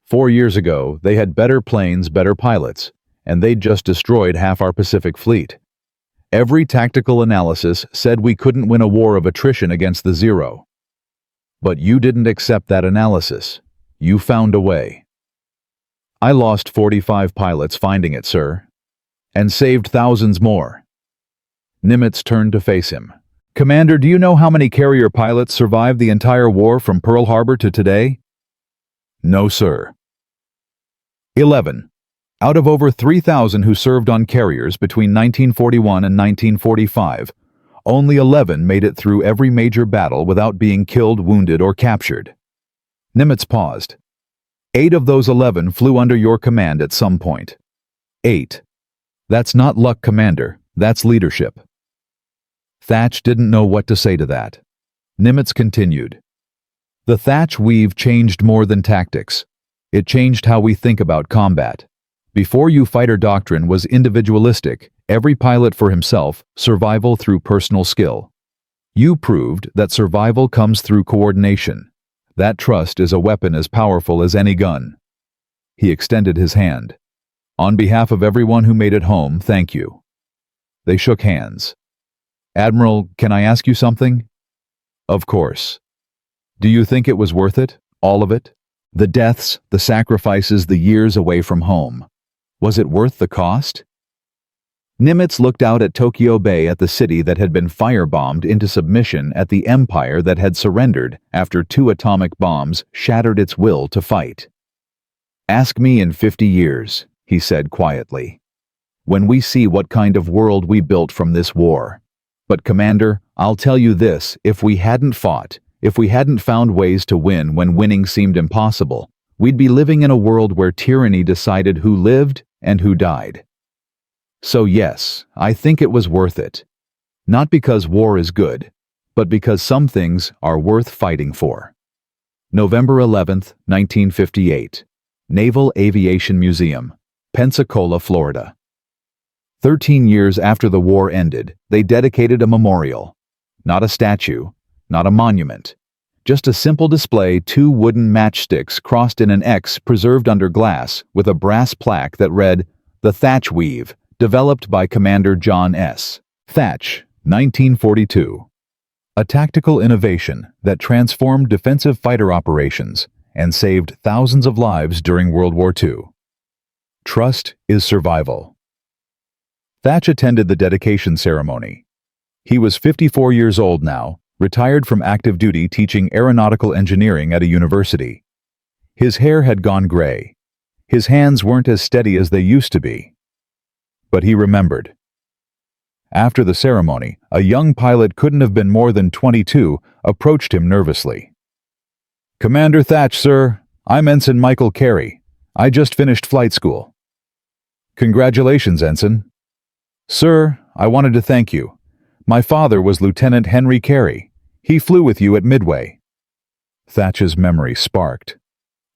4 years ago, they had better planes, better pilots, and they'd just destroyed half our Pacific fleet. Every tactical analysis said we couldn't win a war of attrition against the Zero. But you didn't accept that analysis. You found a way. I lost 45 pilots finding it, sir, and saved thousands more. Nimitz turned to face him. Commander, do you know how many carrier pilots survived the entire war from Pearl Harbor to today? No, sir. 11. Out of over 3,000 who served on carriers between 1941 and 1945, only 11 made it through every major battle without being killed, wounded, or captured. Nimitz paused. 8 of those 11 flew under your command at some point. 8. That's not luck, Commander. That's leadership. Thatch didn't know what to say to that. Nimitz continued. The Thatch Weave changed more than tactics. It changed how we think about combat. Before you fighter doctrine was individualistic, every pilot for himself, survival through personal skill. You proved that survival comes through coordination. That trust is a weapon as powerful as any gun. He extended his hand. On behalf of everyone who made it home, thank you. They shook hands. Admiral, can I ask you something? Of course. Do you think it was worth it? All of it? The deaths, the sacrifices, the years away from home. Was it worth the cost? Nimitz looked out at Tokyo Bay, at the city that had been firebombed into submission, at the empire that had surrendered after 2 atomic bombs shattered its will to fight. Ask me in 50 years, he said quietly, when we see what kind of world we built from this war. But Commander, I'll tell you this, if we hadn't fought, if we hadn't found ways to win when winning seemed impossible, we'd be living in a world where tyranny decided who lived and who died. So yes, I think it was worth it. Not because war is good, but because some things are worth fighting for. November 11th, 1958. Naval Aviation Museum, Pensacola, Florida. 13 years after the war ended, they dedicated a memorial. Not a statue, not a monument, Just a simple display, 2 wooden matchsticks crossed in an X preserved under glass with a brass plaque that read, "The Thatch Weave, developed by Commander John S. Thatch, 1942." A tactical innovation that transformed defensive fighter operations and saved thousands of lives during World War II. Trust is survival. Thatch attended the dedication ceremony. He was 54 years old now, retired from active duty teaching aeronautical engineering at a university. His hair had gone gray. His hands weren't as steady as they used to be. But he remembered. After the ceremony, a young pilot couldn't have been more than 22, approached him nervously. "Commander Thatch, sir. I'm Ensign Michael Carey. I just finished flight school." "Congratulations, Ensign." "Sir, I wanted to thank you. My father was Lieutenant Henry Carey. He flew with you at Midway." Thatch's memory sparked.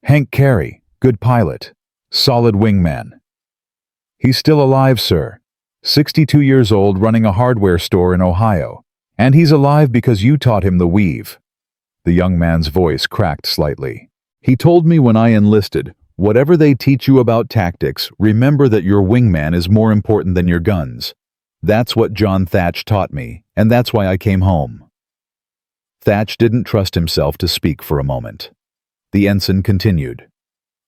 "Hank Carey, good pilot, solid wingman." "He's still alive, sir. 62 years old, running a hardware store in Ohio. And he's alive because you taught him the weave." The young man's voice cracked slightly. "He told me when I enlisted, whatever they teach you about tactics, remember that your wingman is more important than your guns. That's what John Thatch taught me, and that's why I came home." Thatch didn't trust himself to speak for a moment. The ensign continued.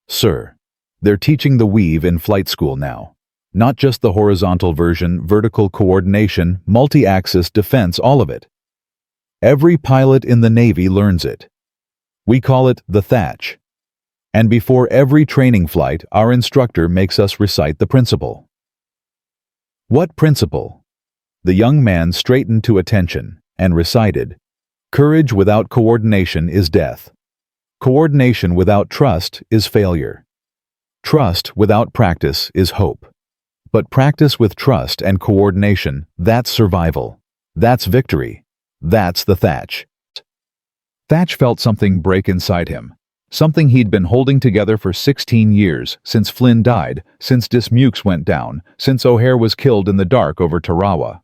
"Sir, they're teaching the weave in flight school now. Not just the horizontal version, vertical coordination, multi-axis defense, all of it. Every pilot in the Navy learns it. We call it the Thatch. And before every training flight, our instructor makes us recite the principle." "What principle?" The young man straightened to attention and recited, "Courage without coordination is death. Coordination without trust is failure. Trust without practice is hope. But practice with trust and coordination, that's survival. That's victory. That's the Thatch." Thatch felt something break inside him. Something he'd been holding together for 16 years, since Flynn died, since Dismukes went down, since O'Hare was killed in the dark over Tarawa.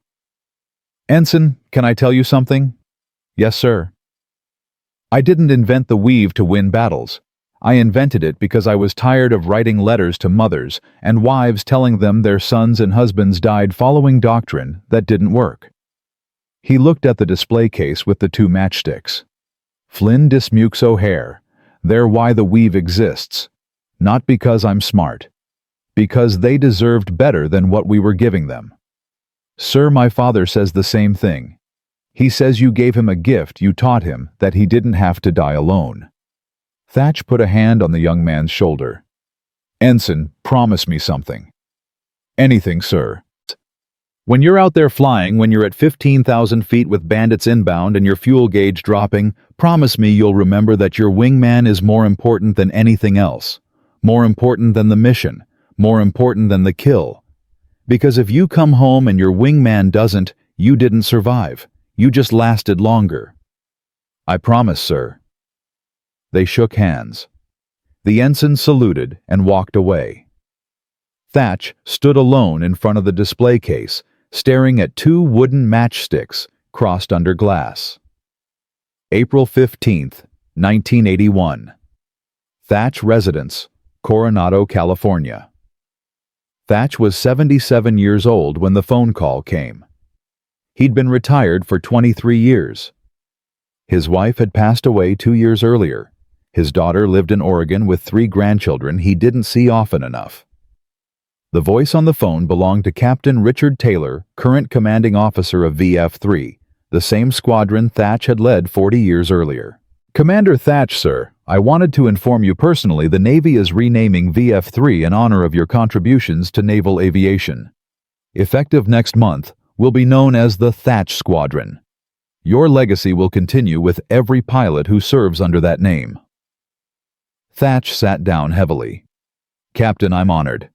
"Ensign, can I tell you something?" "Yes, sir." "I didn't invent the weave to win battles. I invented it because I was tired of writing letters to mothers and wives telling them their sons and husbands died following doctrine that didn't work." He looked at the display case with the 2 matchsticks. "Flynn, Dismukes, O'Hare. They're why the weave exists. Not because I'm smart. Because they deserved better than what we were giving them. Sir, my father says the same thing. He says you gave him a gift, you taught him that he didn't have to die alone." Thatch put a hand on the young man's shoulder. "Ensign, promise me something." "Anything, sir." "When you're out there flying, when you're at 15,000 feet with bandits inbound and your fuel gauge dropping, promise me you'll remember that your wingman is more important than anything else. More important than the mission. More important than the kill. Because if you come home and your wingman doesn't, you didn't survive. You just lasted longer." "I promise, sir." They shook hands. The ensign saluted and walked away. Thatch stood alone in front of the display case, staring at 2 wooden matchsticks crossed under glass. April 15th, 1981. Thatch Residence, Coronado, California. Thatch was 77 years old when the phone call came. He'd been retired for 23 years. His wife had passed away 2 years earlier. His daughter lived in Oregon with 3 grandchildren he didn't see often enough. The voice on the phone belonged to Captain Richard Taylor, current commanding officer of VF-3, the same squadron Thatch had led 40 years earlier. "Commander Thatch, sir, I wanted to inform you personally the Navy is renaming VF-3 in honor of your contributions to naval aviation. Effective next month, will be known as the Thatch Squadron. Your legacy will continue with every pilot who serves under that name." Thatch sat down heavily. "Captain, I'm honored.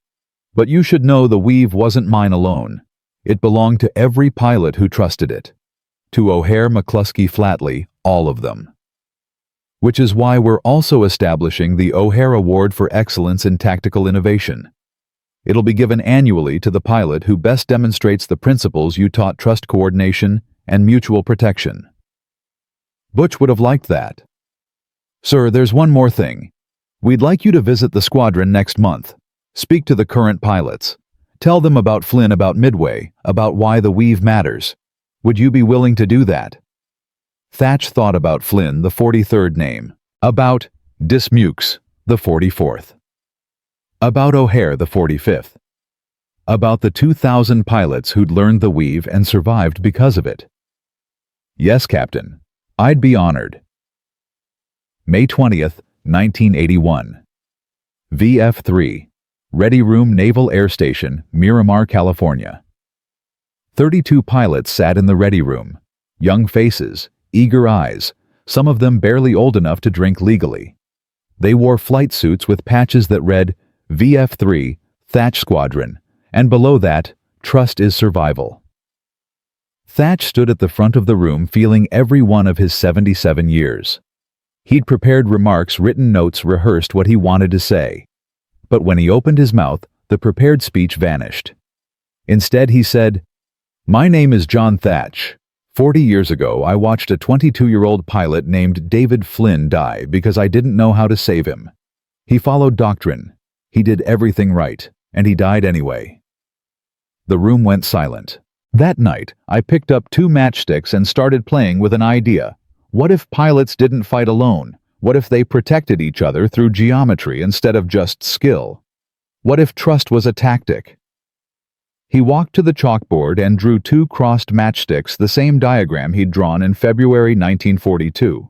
But you should know the weave wasn't mine alone. It belonged to every pilot who trusted it. To O'Hare, McCluskey, Flatley, all of them. Which is why we're also establishing the O'Hare Award for Excellence in Tactical Innovation. It'll be given annually to the pilot who best demonstrates the principles you taught: trust, coordination, and mutual protection." Butch would have liked that. Sir, there's one more thing. We'd like you to visit the squadron next month. Speak to the current pilots. Tell them about Flynn, about Midway, about why the Weave matters. Would you be willing to do that? Thatch thought about Flynn, the 43rd name. About Dismukes, the 44th. About O'Hare, the 45th. About the 2,000 pilots who'd learned the Weave and survived because of it. Yes, Captain. I'd be honored. May 20th, 1981. VF3, Ready Room Naval Air Station, Miramar, California. 32 pilots sat in the ready room. Young faces, eager eyes, some of them barely old enough to drink legally. They wore flight suits with patches that read VF3, Thatch Squadron, and below that, Trust is Survival. Thatch stood at the front of the room feeling every one of his 77 years. He'd prepared remarks, written notes, rehearsed what he wanted to say. But when he opened his mouth, the prepared speech vanished. Instead, he said, "My name is John Thatch. 40 years ago, I watched a 22-year-old pilot named David Flynn die because I didn't know how to save him. He followed doctrine. He did everything right, and he died anyway." The room went silent. That night, I picked up 2 matchsticks and started playing with an idea. What if pilots didn't fight alone? What if they protected each other through geometry instead of just skill? What if trust was a tactic? He walked to the chalkboard and drew 2 crossed matchsticks, the same diagram he'd drawn in February 1942.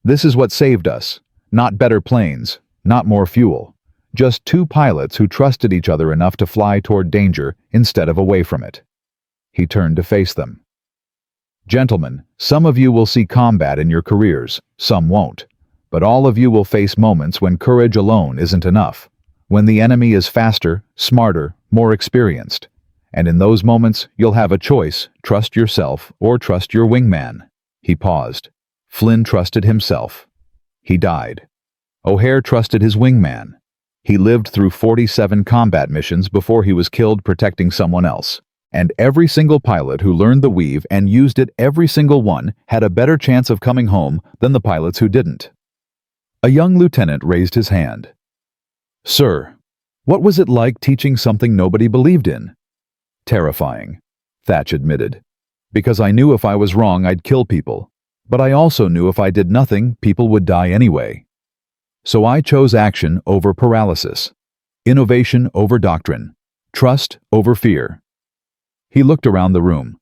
This is what saved us. Not better planes, not more fuel. Just 2 pilots who trusted each other enough to fly toward danger instead of away from it. He turned to face them. "Gentlemen, some of you will see combat in your careers, some won't. But all of you will face moments when courage alone isn't enough, when the enemy is faster, smarter, more experienced. And in those moments, you'll have a choice, trust yourself or trust your wingman." He paused. Flynn trusted himself. He died. O'Hare trusted his wingman. He lived through 47 combat missions before he was killed protecting someone else. And every single pilot who learned the Weave and used it, every single one, had a better chance of coming home than the pilots who didn't. A young lieutenant raised his hand. "Sir, what was it like teaching something nobody believed in?" "Terrifying," Thatch admitted. "Because I knew if I was wrong, I'd kill people. But I also knew if I did nothing, people would die anyway. So I chose action over paralysis, innovation over doctrine, trust over fear." He looked around the room.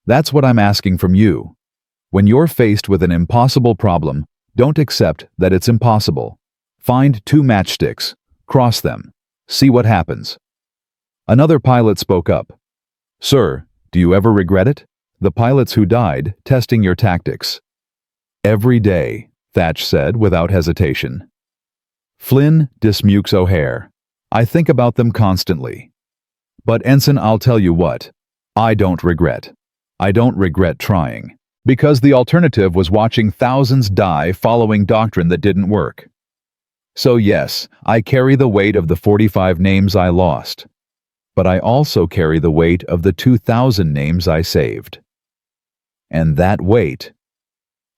"That's what I'm asking from you. When you're faced with an impossible problem, don't accept that it's impossible. Find 2 matchsticks, cross them, see what happens." Another pilot spoke up. "Sir, do you ever regret it? The pilots who died testing your tactics." "Every day," Thatch said without hesitation. "Flynn, Dismukes, O'Hare. I think about them constantly. But Ensign, I'll tell you what. I don't regret. I don't regret trying. Because the alternative was watching thousands die following doctrine that didn't work. So yes, I carry the weight of the 45 names I lost. But I also carry the weight of the 2,000 names I saved. And that weight,"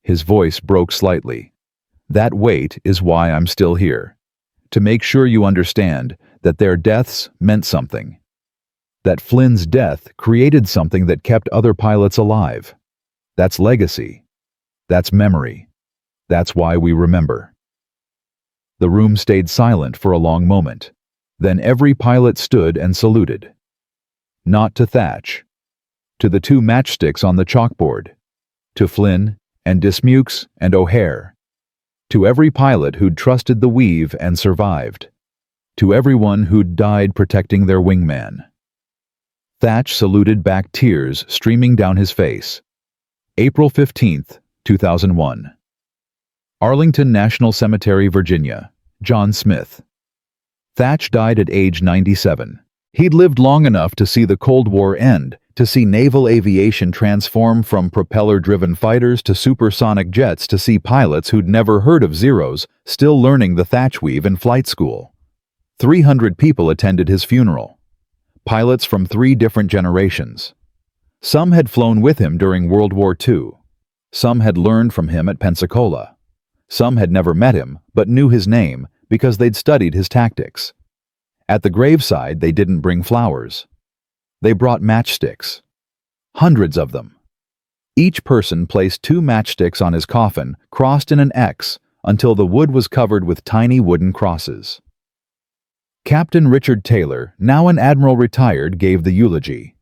his voice broke slightly, "that weight is why I'm still here. To make sure you understand that their deaths meant something. That Flynn's death created something that kept other pilots alive. That's legacy. That's memory. That's why we remember." The room stayed silent for a long moment. Then every pilot stood and saluted. Not to Thatch. To the 2 matchsticks on the chalkboard. To Flynn and Dismukes and O'Hare. To every pilot who'd trusted the Weave and survived. To everyone who'd died protecting their wingman. Thatch saluted back, tears streaming down his face. April 15th, 2001. Arlington National Cemetery, Virginia. John Smith. Thatch died at age 97. He'd lived long enough to see the Cold War end, to see naval aviation transform from propeller-driven fighters to supersonic jets, to see pilots who'd never heard of Zeros still learning the Thatch Weave in flight school. 300 people attended his funeral. Pilots from 3 different generations. Some had flown with him during World War II. Some had learned from him at Pensacola. Some had never met him, but knew his name because they'd studied his tactics. At the graveside, they didn't bring flowers. They brought matchsticks. Hundreds of them. Each person placed 2 matchsticks on his coffin, crossed in an X, until the wood was covered with tiny wooden crosses. Captain Richard Taylor, now an admiral retired, gave the eulogy.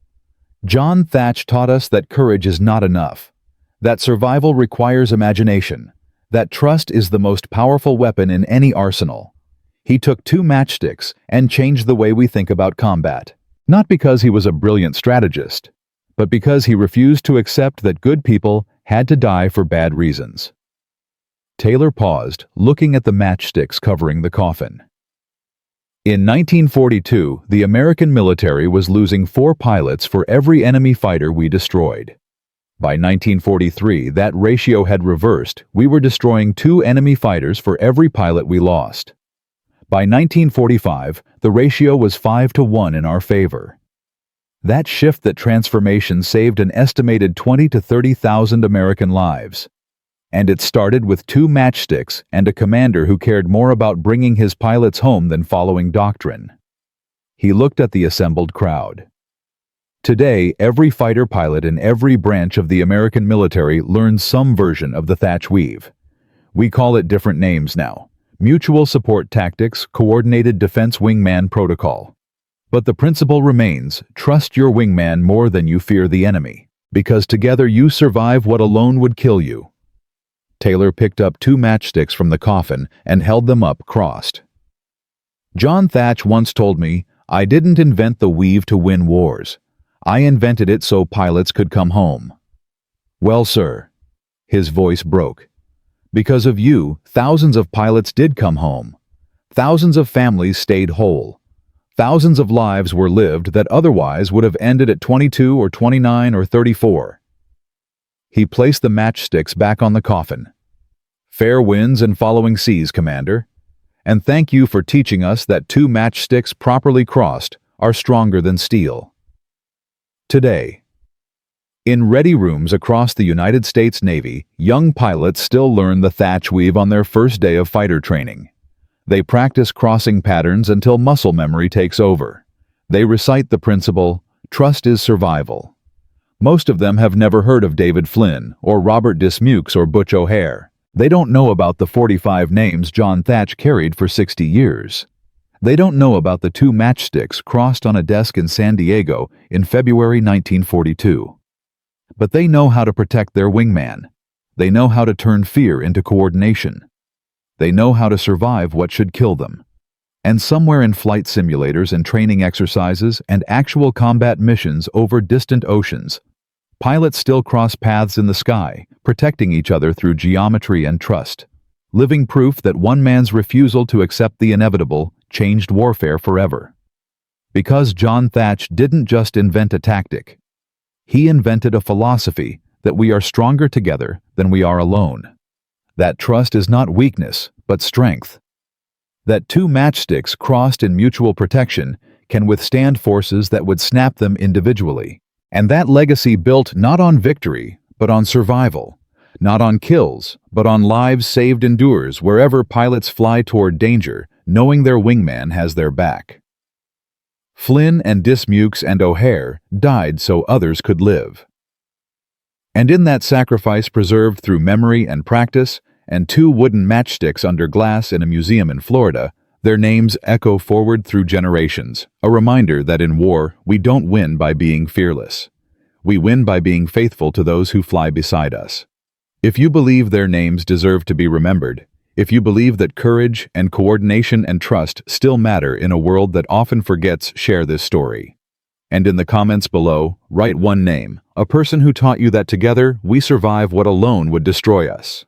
John Thatch taught us that courage is not enough, that survival requires imagination, that trust is the most powerful weapon in any arsenal. He took 2 matchsticks and changed the way we think about combat, not because he was a brilliant strategist, but because he refused to accept that good people had to die for bad reasons. Taylor paused, looking at the matchsticks covering the coffin. In 1942, the American military was losing 4 pilots for every enemy fighter we destroyed. By 1943, that ratio had reversed. We were destroying 2 enemy fighters for every pilot we lost. By 1945, the ratio was 5-to-1 in our favor. That shift, that transformation, saved an estimated 20,000 to 30,000 American lives. And it started with 2 matchsticks and a commander who cared more about bringing his pilots home than following doctrine. He looked at the assembled crowd. Today, every fighter pilot in every branch of the American military learns some version of the Thatch Weave. We call it different names now: mutual support tactics, coordinated defense wingman protocol. But the principle remains: trust your wingman more than you fear the enemy, because together you survive what alone would kill you. Taylor picked up 2 matchsticks from the coffin and held them up crossed. John Thatch once told me, "I didn't invent the weave to win wars. I invented it so pilots could come home." Well, sir, his voice broke. Because of you, thousands of pilots did come home. Thousands of families stayed whole. Thousands of lives were lived that otherwise would have ended at 22 or 29 or 34. He placed the matchsticks back on the coffin. "Fair winds and following seas, Commander. And thank you for teaching us that 2 matchsticks properly crossed are stronger than steel." Today, in ready rooms across the United States Navy, young pilots still learn the Thatch Weave on their first day of fighter training. They practice crossing patterns until muscle memory takes over. They recite the principle, "Trust is survival." Most of them have never heard of David Flynn or Robert Dismukes or Butch O'Hare. They don't know about the 45 names John Thatch carried for 60 years. They don't know about the 2 matchsticks crossed on a desk in San Diego in February 1942. But they know how to protect their wingman. They know how to turn fear into coordination. They know how to survive what should kill them. And somewhere in flight simulators and training exercises and actual combat missions over distant oceans, pilots still cross paths in the sky, protecting each other through geometry and trust, living proof that one man's refusal to accept the inevitable changed warfare forever. Because John Thatch didn't just invent a tactic. He invented a philosophy that we are stronger together than we are alone. That trust is not weakness, but strength. That 2 matchsticks crossed in mutual protection can withstand forces that would snap them individually. And that legacy built not on victory, but on survival. Not on kills, but on lives saved endures wherever pilots fly toward danger, knowing their wingman has their back. Flynn and Dismukes and O'Hare died so others could live. And in that sacrifice preserved through memory and practice, and 2 wooden matchsticks under glass in a museum in Florida, their names echo forward through generations, a reminder that in war, we don't win by being fearless. We win by being faithful to those who fly beside us. If you believe their names deserve to be remembered, if you believe that courage and coordination and trust still matter in a world that often forgets, share this story. And in the comments below, write one name, a person who taught you that together we survive what alone would destroy us.